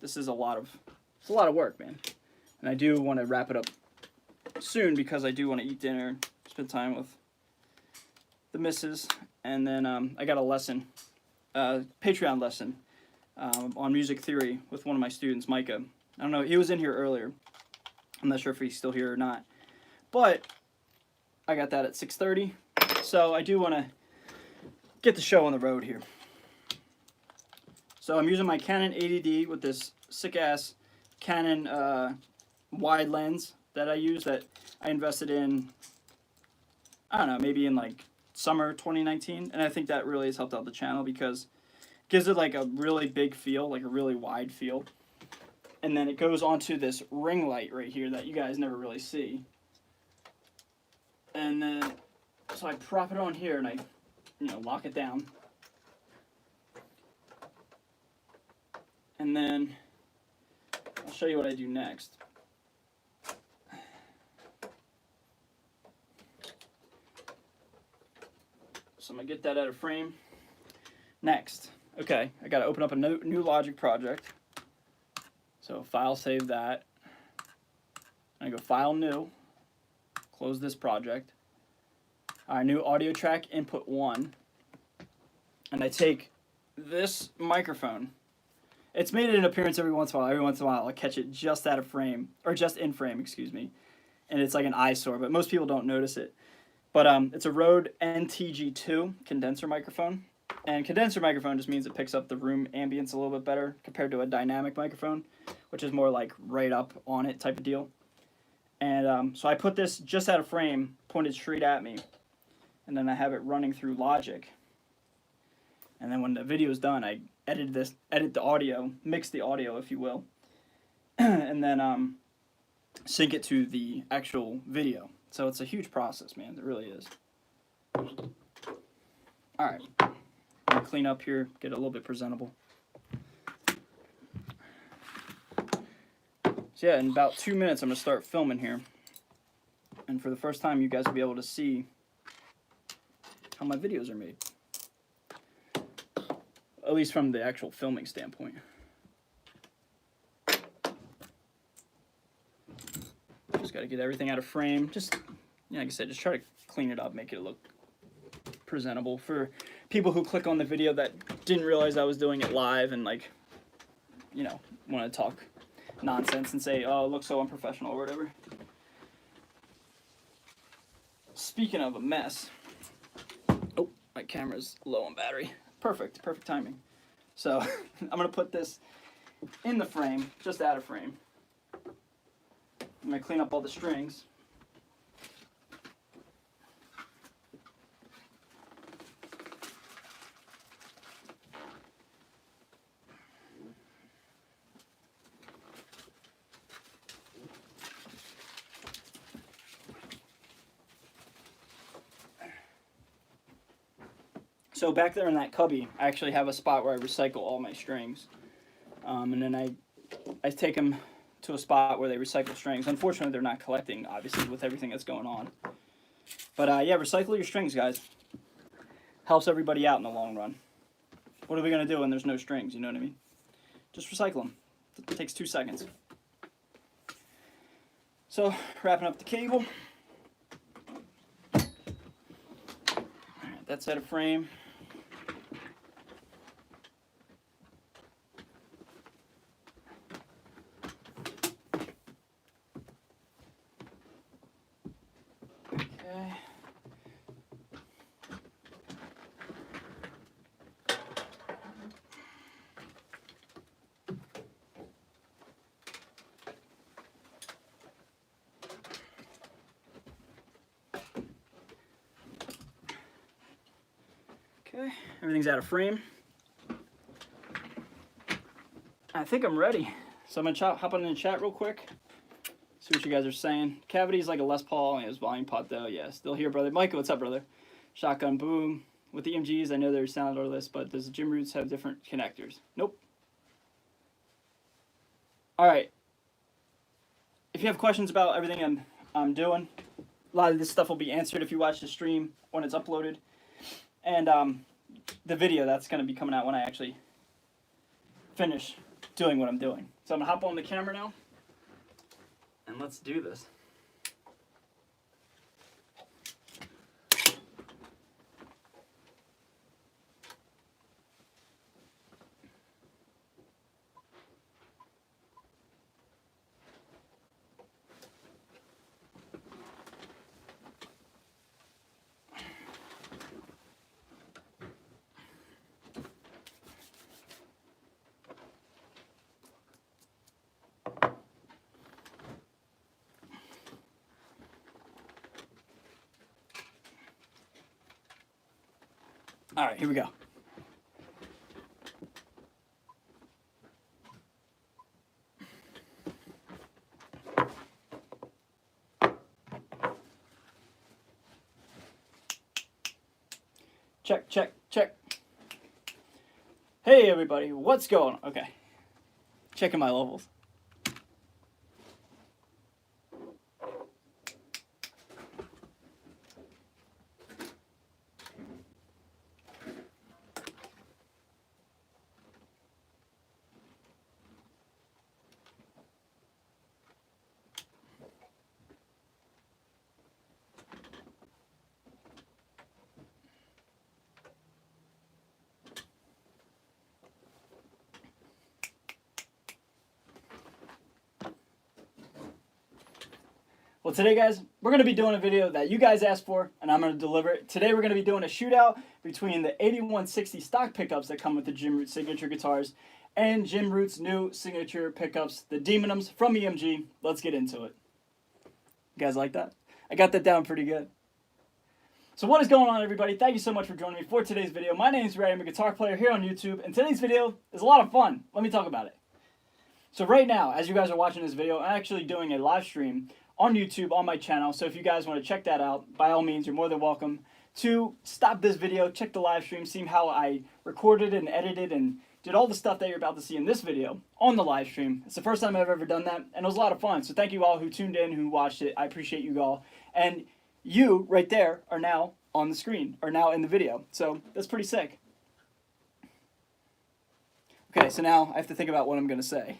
this is a lot of work, man. And I do want to wrap it up soon because I do want to eat dinner, spend time with the missus, and then I got a lesson, Patreon lesson on music theory with one of my students, Micah. I don't know, he was in here earlier. I'm not sure if he's still here or not. But I got that at 6:30. So I do want to get the show on the road here. So I'm using my Canon 80D with this sick-ass Canon wide lens that I use, that I invested in, I don't know, maybe in like summer 2019. And I think that really has helped out the channel because it gives it like a really big feel, like a really wide feel. And then it goes onto this ring light right here that you guys never really see. And then, so I prop it on here and I, lock it down. And then I'll show you what I do next. So I'm gonna get that out of frame. Next, okay, I gotta open up a new Logic project. So file, save that. I go file, new, close this project. Our new audio track, input 1. And I take this microphone. It's made an appearance every once in a while. Every once in a while I'll catch it just out of frame, or just in frame, excuse me. And it's like an eyesore, but most people don't notice it. But it's a Rode NTG2 condenser microphone. And condenser microphone just means it picks up the room ambience a little bit better compared to a dynamic microphone, which is more like right up on it type of deal. And so I put this just out of frame, pointed straight at me, and then I have it running through Logic. And then when the video is done, I edit the audio, mix the audio, if you will, and then sync it to the actual video. So it's a huge process, man. It really is. All right. I'm gonna clean up here, get it a little bit presentable. So yeah, in about 2 minutes, I'm gonna start filming here. And for the first time, you guys will be able to see how my videos are made. At least from the actual filming standpoint. Just gotta get everything out of frame. Just, like I said, just try to clean it up, make it look presentable for people who click on the video that didn't realize I was doing it live and like, want to talk nonsense and say, oh, it looks so unprofessional or whatever. Speaking of a mess, oh, my camera's low on battery. Perfect timing. So I'm gonna put this in the frame, just out of frame. I'm gonna clean up all the strings. So back there in that cubby, I actually have a spot where I recycle all my strings. And then I take them to a spot where they recycle strings. Unfortunately, they're not collecting, obviously, with everything that's going on. But yeah, recycle your strings, guys. Helps everybody out in the long run. What are we going to do when there's no strings, you know what I mean? Just recycle them. It takes 2 seconds. So, wrapping up the cable. Alright, that's out of frame. Okay, everything's out of frame. I think I'm ready. So I'm gonna hop on in the chat real quick. See what you guys are saying. Cavity's like a Les Paul, and his volume pot though. Yeah, still here, brother. Michael, what's up, brother? Shotgun boom. With the EMGs, I know they're sound orderless, but does Jim Roots have different connectors? Nope. All right. If you have questions about everything I'm doing, a lot of this stuff will be answered if you watch the stream when it's uploaded. And the video, that's going to be coming out when I actually finish doing what I'm doing. So I'm going to hop on the camera now, and let's do this. All right, here we go. Check, check, check. Hey everybody, what's going on? Okay. Checking my levels. Well, today, guys, we're going to be doing a video that you guys asked for, and I'm going to deliver it. Today, we're going to be doing a shootout between the 8160 stock pickups that come with the Jim Root signature guitars and Jim Root's new signature pickups, the Demonums from EMG. Let's get into it. You guys like that? I got that down pretty good. So what is going on, everybody? Thank you so much for joining me for today's video. My name is Ray. I'm a guitar player here on YouTube, and today's video is a lot of fun. Let me talk about it. So right now, as you guys are watching this video, I'm actually doing a live stream on YouTube on my channel. So if you guys want to check that out, by all means, you're more than welcome to stop this video, check the live stream, see how I recorded and edited and did all the stuff that you're about to see in this video on the live stream. It's the first time I've ever done that, and it was a lot of fun. So thank you all who tuned in, who watched it. I appreciate you all. And you right there are now on the screen, or now in the video. So that's pretty sick. Okay, so now I have to think about what I'm going to say.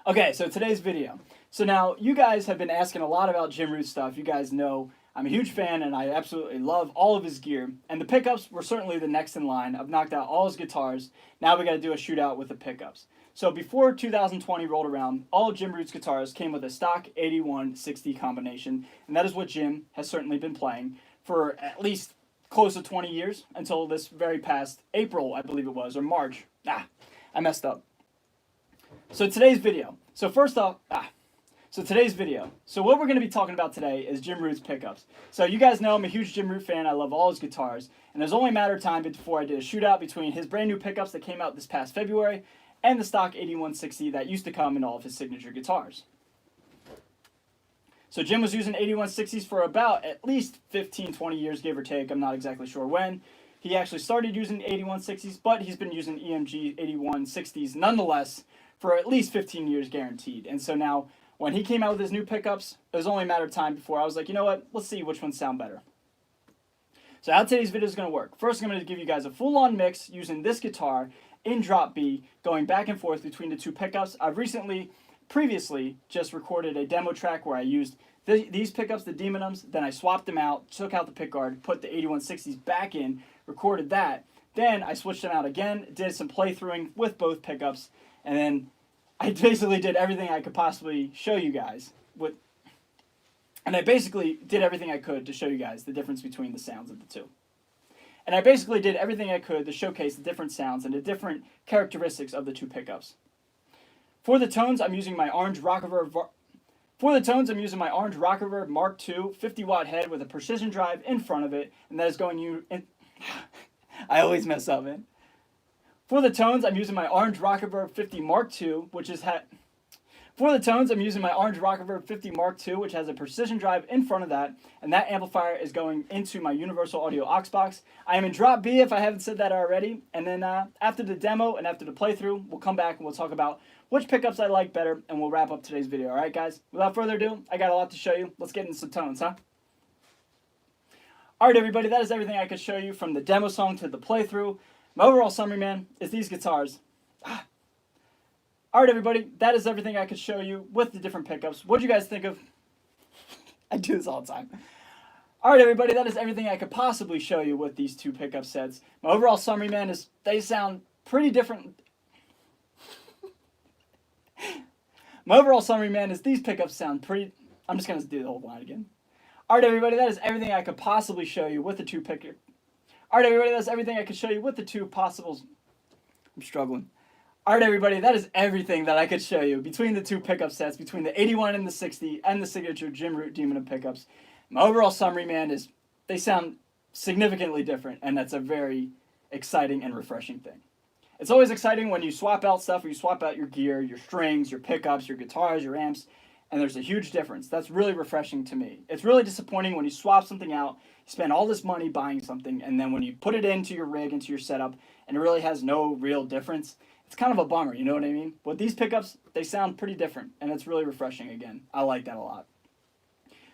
Okay, so today's video. So now, you guys have been asking a lot about Jim Root stuff. You guys know I'm a huge fan, and I absolutely love all of his gear. And the pickups were certainly the next in line. I've knocked out all his guitars. Now we got to do a shootout with the pickups. So before 2020 rolled around, all of Jim Root's guitars came with a stock 8160 combination. And that is what Jim has certainly been playing for at least close to 20 years, until this very past April, I believe it was, or March. I messed up. So today's video. So first off, today's video. So what we're going to be talking about today is Jim Root's pickups. So you guys know I'm a huge Jim Root fan. I love all his guitars. And there's only a matter of time before I did a shootout between his brand new pickups that came out this past February and the stock 8160 that used to come in all of his signature guitars. So Jim was using 8160s for about at least 15, 20 years, give or take. I'm not exactly sure when. He actually started using 8160s, but he's been using EMG 8160s nonetheless for at least 15 years guaranteed. And so now, when he came out with his new pickups, it was only a matter of time before I was like, you know what, let's see which ones sound better. So how today's video is going to work. First, I'm going to give you guys a full-on mix using this guitar in drop B, going back and forth between the two pickups. I've previously just recorded a demo track where I used these pickups, the Demonums, then I swapped them out, took out the pickguard, put the 8160s back in, recorded that. Then I switched them out again, did some playthroughing with both pickups, and then I basically did everything I could possibly show you guys. And I basically did everything I could to show you guys the difference between the sounds of the two. And I basically did everything I could to showcase the different sounds and the different characteristics of the two pickups. For the tones, I'm using my orange Rockaverb Mark II 50-watt head with a precision drive in front of it, and that is going I always mess up, man. For the tones, I'm using my orange Rockaverb 50 Mark II, which has a precision drive in front of that, and that amplifier is going into my universal audio aux box. I am in drop B if I haven't said that already, and then after the demo and after the playthrough, we'll come back and we'll talk about which pickups I like better, and we'll wrap up today's video. Alright guys, without further ado, I got a lot to show you. Let's get into some tones, huh? Alright everybody, that is everything I could show you from the demo song to the playthrough. My overall summary, man, is these guitars. Alright everybody, that is everything I could show you with the different pickups. What do you guys think of... I do this all the time. Alright everybody, that is everything I could possibly show you with these two pickup sets. My overall summary, man, is they sound pretty different. My overall summary, man, is these pickups sound pretty... I'm just going to do the whole line again. Alright everybody, that is everything I could possibly show you with the two pickups. Alright everybody, that's everything I could show you with the two possibles. I'm struggling. Alright everybody, that is everything that I could show you between the two pickup sets, between the 81 and the 60 and the signature Jim Root Demonum pickups. My overall summary, man, is they sound significantly different, and that's a very exciting and refreshing thing. It's always exciting when you swap out stuff, or you swap out your gear, your strings, your pickups, your guitars, your amps, and there's a huge difference. That's really refreshing to me. It's really disappointing when you swap something out, you spend all this money buying something, and then when you put it into your rig, into your setup, and it really has no real difference, it's kind of a bummer, you know what I mean? With these pickups, they sound pretty different, and it's really refreshing again. I like that a lot.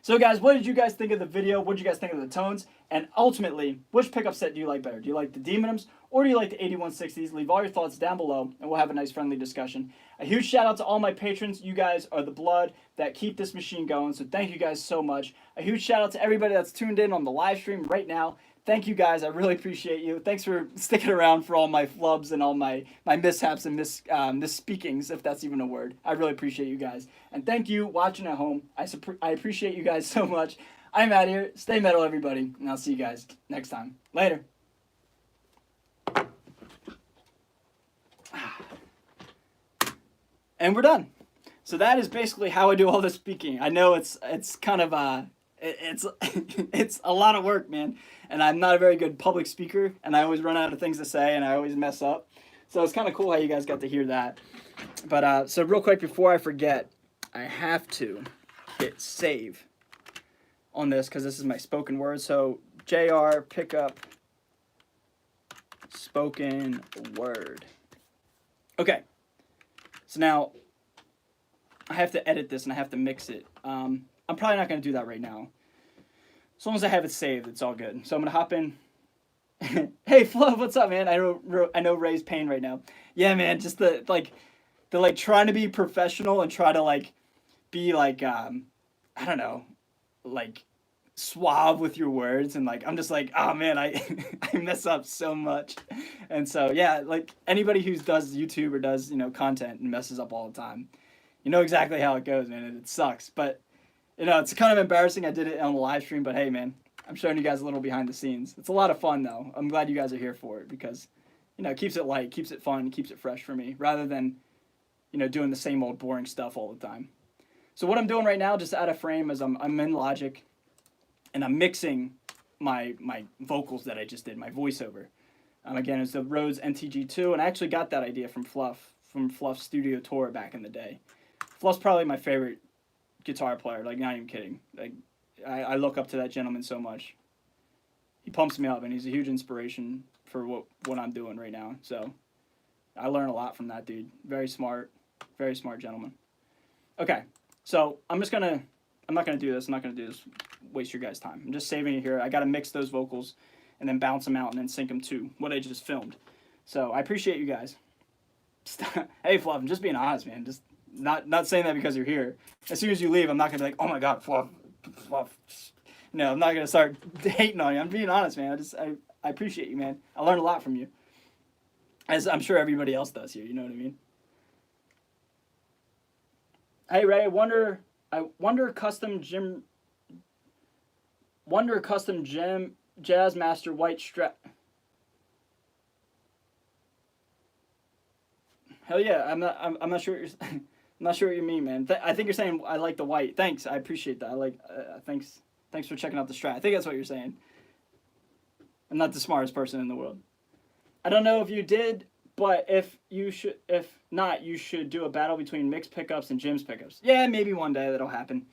So guys, what did you guys think of the video? What did you guys think of the tones? And ultimately, which pickup set do you like better? Do you like the Demonums or do you like the 8160s? Leave all your thoughts down below and we'll have a nice friendly discussion. A huge shout out to all my patrons. You guys are the blood that keep this machine going. So thank you guys so much. A huge shout out to everybody that's tuned in on the live stream right now. Thank you guys. I really appreciate you. Thanks for sticking around for all my flubs and all my mishaps and misspeakings, if that's even a word. I really appreciate you guys. And thank you watching at home. I appreciate you guys so much. I'm out of here. Stay metal, everybody. And I'll see you guys next time. Later. And we're done. So that is basically how I do all this speaking. I know it's kind of it's a lot of work, man. And I'm not a very good public speaker, and I always run out of things to say, and I always mess up. So it's kind of cool how you guys got to hear that. But so real quick before I forget, I have to hit save on this because this is my spoken word. So JR pickup spoken word. Okay. So now I have to edit this and I have to mix it. I'm probably not going to do that right now. As long as I have it saved, it's all good. So I'm going to hop in. Hey, Flo, what's up, man? I know Ray's pain right now. Yeah, man, just the trying to be professional and try to, like, be, like, I don't know, like, suave with your words. And, like, I'm just like, oh, man, I mess up so much. And so, yeah, like, anybody who does YouTube or does, you know, content and messes up all the time, you know exactly how it goes, man. It sucks. But, you know, it's kind of embarrassing I did it on the live stream, but hey, man, I'm showing you guys a little behind the scenes. It's a lot of fun, though. I'm glad you guys are here for it because, you know, it keeps it light, keeps it fun, keeps it fresh for me, rather than, you know, doing the same old boring stuff all the time. So what I'm doing right now, just out of frame, is I'm in Logic, and I'm mixing my vocals that I just did, my voiceover. Again, it's the Rhodes NTG2, and I actually got that idea from Fluff's studio tour back in the day. Fluff's probably my favorite guitar player, like, not even kidding. Like, I look up to that gentleman so much. He pumps me up, and he's a huge inspiration for what I'm doing right now. So I learn a lot from that dude. Very smart gentleman. Okay, so I'm not gonna do this. Waste your guys' time. I'm just saving it here. I gotta mix those vocals and then bounce them out and then sync them to what I just filmed. So I appreciate you guys. Hey, Fluff, I'm just being honest, man. Just not saying that because you're here. As soon as you leave, I'm not gonna be like, oh my god, Fluff. No, I'm not gonna start hating on you. I'm being honest, man. I appreciate you, man. I learned a lot from you, as I'm sure everybody else does here. You know what I mean? Hey, Ray. Wonder custom Jazz Master white strap. Hell yeah! I'm not sure what you're. I'm not sure what you mean, man. I think you're saying I like the white. Thanks, I appreciate that. Thanks for checking out the Strat. I think that's what you're saying. I'm not the smartest person in the world. I don't know if you did, but if not, you should do a battle between Mick's pickups and Jim's pickups. Yeah, maybe one day that'll happen.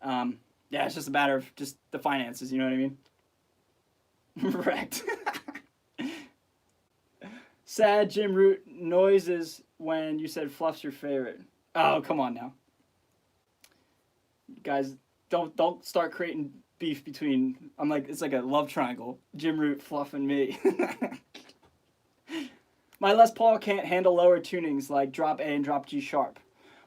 Yeah, it's just a matter of just the finances. You know what I mean? Wrecked. Sad Jim Root noises when you said Fluff's your favorite. Oh, come on now. Guys, don't start creating beef between, it's like a love triangle. Jim Root, Fluff, and me. My Les Paul can't handle lower tunings like drop A and drop G sharp.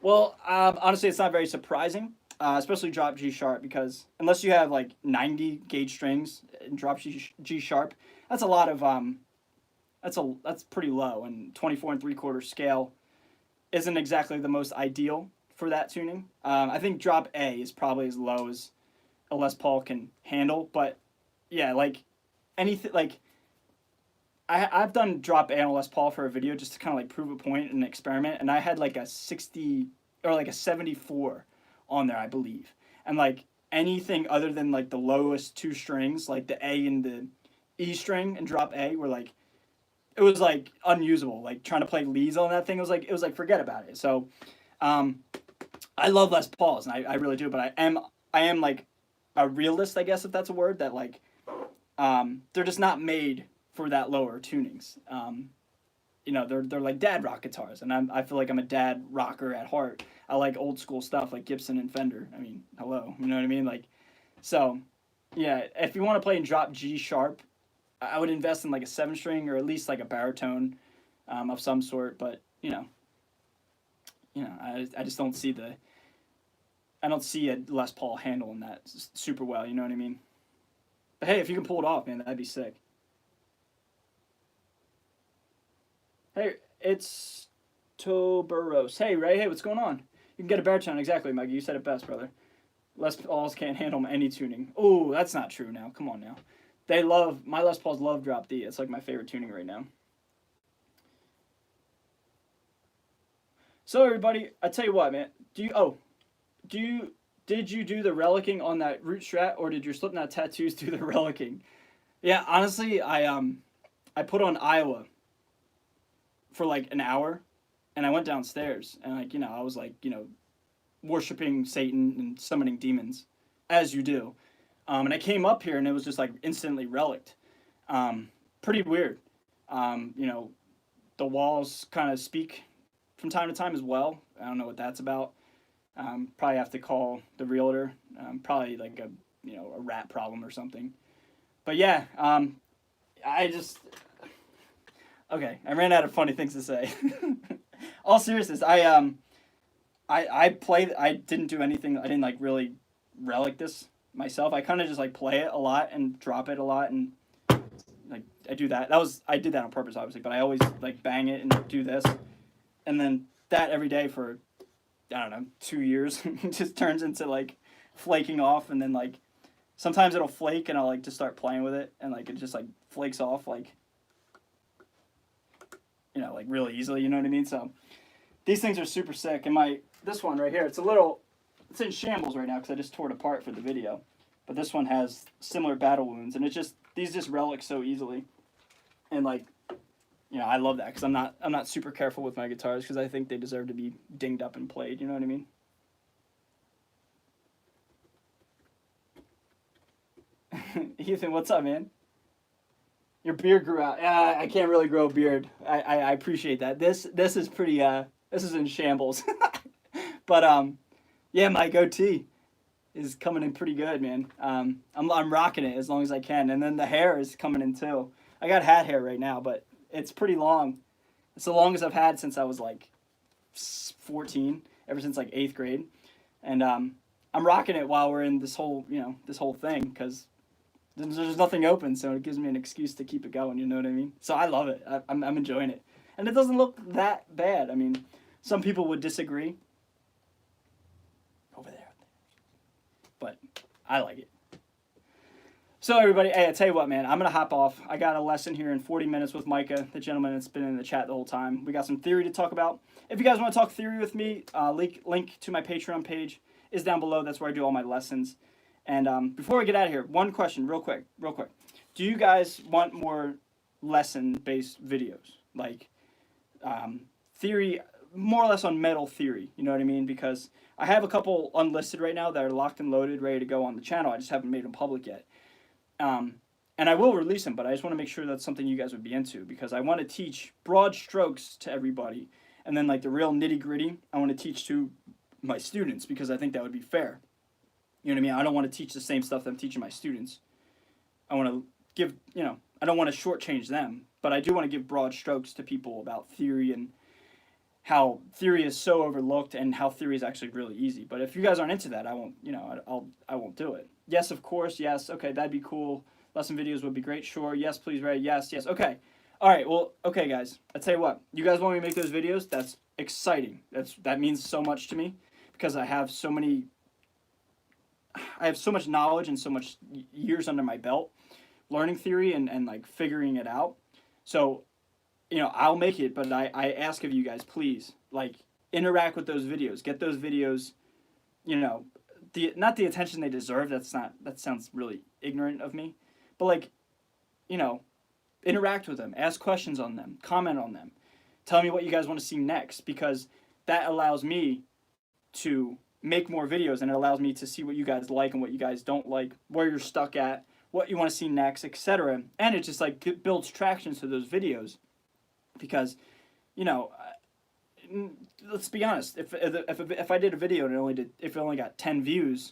Well, honestly, it's not very surprising, especially drop G sharp, because unless you have like 90 gauge strings and drop G sharp, that's a lot of, that's pretty low, and 24 3/4 scale isn't exactly the most ideal for that tuning. I think drop A is probably as low as a Les Paul can handle, but yeah, like anything, like I've done drop A on a Les Paul for a video just to kind of like prove a point and experiment, and I had like a 60 or like a 74 on there, I believe, and like anything other than like the lowest two strings, like the A and the E string and drop A, were like it was like unusable. Like trying to play leads on that thing, it was like forget about it. So um, I love Les Pauls, and I really do. But I am like a realist, I guess, if that's a word. That like they're just not made for that lower tunings. They're like dad rock guitars, and I feel like I'm a dad rocker at heart. I like old school stuff like Gibson and Fender. I mean, hello, you know what I mean? Like, so yeah, if you want to play in drop G sharp, I would invest in like a seven string or at least like a baritone of some sort. But I just don't see I don't see a Les Paul handling that super well. You know what I mean? But hey, if you can pull it off, man, that'd be sick. Hey, it's Toberos. Hey, Ray. Hey, what's going on? You can get a baritone, exactly, Mikey. You said it best, brother. Les Pauls can't handle any tuning. Oh, that's not true now. Come on now. My Les Pauls love drop D. It's like my favorite tuning right now. So everybody, I tell you what, man. Did you do the relicking on that root strat, or did your Slipknot tattoos do the relicking? Yeah, honestly, I put on Iowa for like an hour, and I went downstairs, and like I was like worshiping Satan and summoning demons, as you do. And I came up here and it was just like instantly relicked. Pretty weird. You know, the walls kind of speak from time to time as well. I don't know what that's about. Probably have to call the realtor. Probably like a rat problem or something. But yeah, I just okay. I ran out of funny things to say. All seriousness, I played. I didn't do anything. I didn't like really relic this myself. I kind of just like play it a lot and drop it a lot, and like I do that. I did that on purpose, obviously, but I always like bang it and do this, and then that every day for I don't know 2 years just turns into like flaking off, and then like sometimes it'll flake, and I'll like just start playing with it, and like it just like flakes off like like really easily. You know what I mean? So these things are super sick, and this one right here, it's in shambles right now because I just tore it apart for the video. But this one has similar battle wounds, and these just relic so easily, and like, I love that because I'm not super careful with my guitars because I think they deserve to be dinged up and played. You know what I mean? Ethan, what's up, man? Your beard grew out. I can't really grow a beard. I appreciate that. This is pretty. This is in shambles. But yeah, my goatee is coming in pretty good, man. I'm rocking it as long as I can, and then the hair is coming in too. I got hat hair right now, but it's pretty long. It's the longest I've had since I was like 14, ever since like 8th grade, and I'm rocking it while we're in this whole thing because there's nothing open, so it gives me an excuse to keep it going. You know what I mean? So I love it. I'm enjoying it, and it doesn't look that bad. I mean, some people would disagree. Over there. But I like it. So everybody, hey, I tell you what, man, I'm going to hop off. I got a lesson here in 40 minutes with Micah, the gentleman that's been in the chat the whole time. We got some theory to talk about. If you guys want to talk theory with me, link to my Patreon page is down below. That's where I do all my lessons. And before we get out of here, one question real quick. Do you guys want more lesson-based videos? Like theory, more or less on metal theory, you know what I mean? Because I have a couple unlisted right now that are locked and loaded, ready to go on the channel. I just haven't made them public yet. And I will release them, but I just want to make sure that's something you guys would be into because I want to teach broad strokes to everybody. And then like the real nitty gritty, I want to teach to my students because I think that would be fair. You know what I mean? I don't want to teach the same stuff that I'm teaching my students. I want to give, I don't want to shortchange them, but I do want to give broad strokes to people about theory and how theory is so overlooked and how theory is actually really easy. But if you guys aren't into that, I won't, I won't do it. Yes, of course. Yes. Okay. That'd be cool. Lesson videos would be great. Sure. Yes, please. Ray. Yes. Yes. Okay. All right. Well, okay, guys, I tell you what, you guys want me to make those videos? That's exciting. That means so much to me because I have so much knowledge and so much years under my belt learning theory and like figuring it out. So, I'll make it, but I ask of you guys, please, like, interact with those videos. Get those videos, not the attention they deserve. That sounds really ignorant of me, but like, you know, interact with them, ask questions on them, comment on them, tell me what you guys want to see next, because that allows me to make more videos, and it allows me to see what you guys like and what you guys don't like, where you're stuck at, what you want to see next, etc. And it just like builds traction to those videos, because, you know, let's be honest. If I did a video and if it only got 10 views,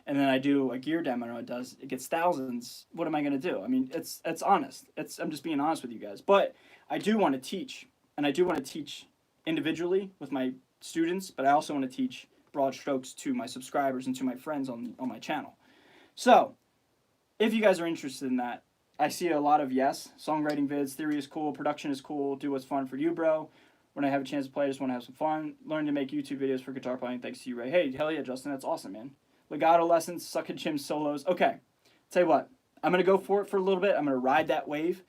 and then I do a gear demo and it gets thousands, what am I gonna do? I mean, it's honest. I'm just being honest with you guys. But I do want to teach, and I do want to teach individually with my students, but I also want to teach broad strokes to my subscribers and to my friends on my channel. So, if you guys are interested in that, I see a lot of yes. Songwriting vids, theory is cool, production is cool, do what's fun for you, bro. When I have a chance to play, I just want to have some fun. Learn to make YouTube videos for guitar playing. Thanks to you, Ray. Hey, hell yeah, Justin. That's awesome, man. Legato lessons, suck at Jim solos. Okay, tell you what. I'm going to go for it for a little bit. I'm going to ride that wave.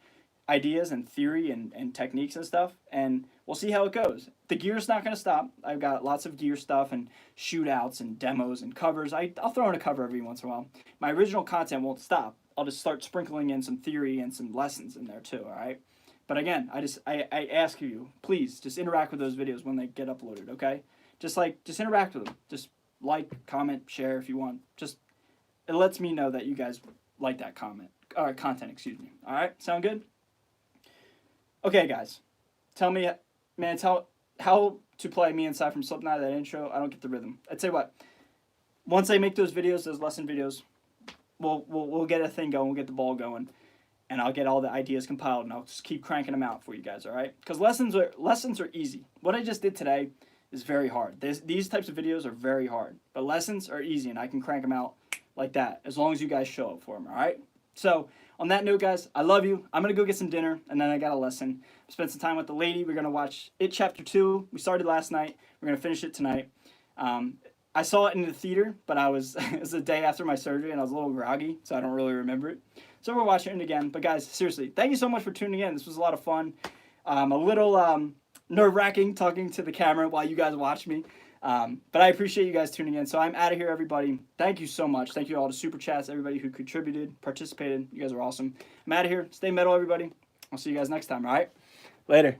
Ideas and theory and techniques and stuff. And we'll see how it goes. The gear's not going to stop. I've got lots of gear stuff and shootouts and demos and covers. I'll throw in a cover every once in a while. My original content won't stop. I'll just start sprinkling in some theory and some lessons in there too, all right? But again, I ask you, please, just interact with those videos when they get uploaded, okay? Just interact with them. Just like, comment, share if you want. Just, it lets me know that you guys like that content, excuse me. All right, sound good? Okay, guys, tell me, man, how to play Me Inside from Slipknot, that intro. I don't get the rhythm. I'd say what? Once I make those videos, those lesson videos, we'll get a thing going. We'll get the ball going. And I'll get all the ideas compiled, and I'll just keep cranking them out for you guys, all right? Because lessons are easy. What I just did today is very hard. These types of videos are very hard. But lessons are easy, and I can crank them out like that, as long as you guys show up for them, all right? So, on that note, guys, I love you. I'm going to go get some dinner, and then I got a lesson. Spend some time with the lady. We're going to watch It Chapter 2. We started last night. We're going to finish it tonight. I saw it in the theater, but it was the day after my surgery, and I was a little groggy, so I don't really remember it. So we're watching it again. But guys, seriously, thank you so much for tuning in. This was a lot of fun. A little nerve-wracking talking to the camera while you guys watch me. But I appreciate you guys tuning in. So I'm out of here, everybody. Thank you so much. Thank you all to Super Chats, everybody who contributed, participated. You guys are awesome. I'm out of here. Stay metal, everybody. I'll see you guys next time, all right? Later.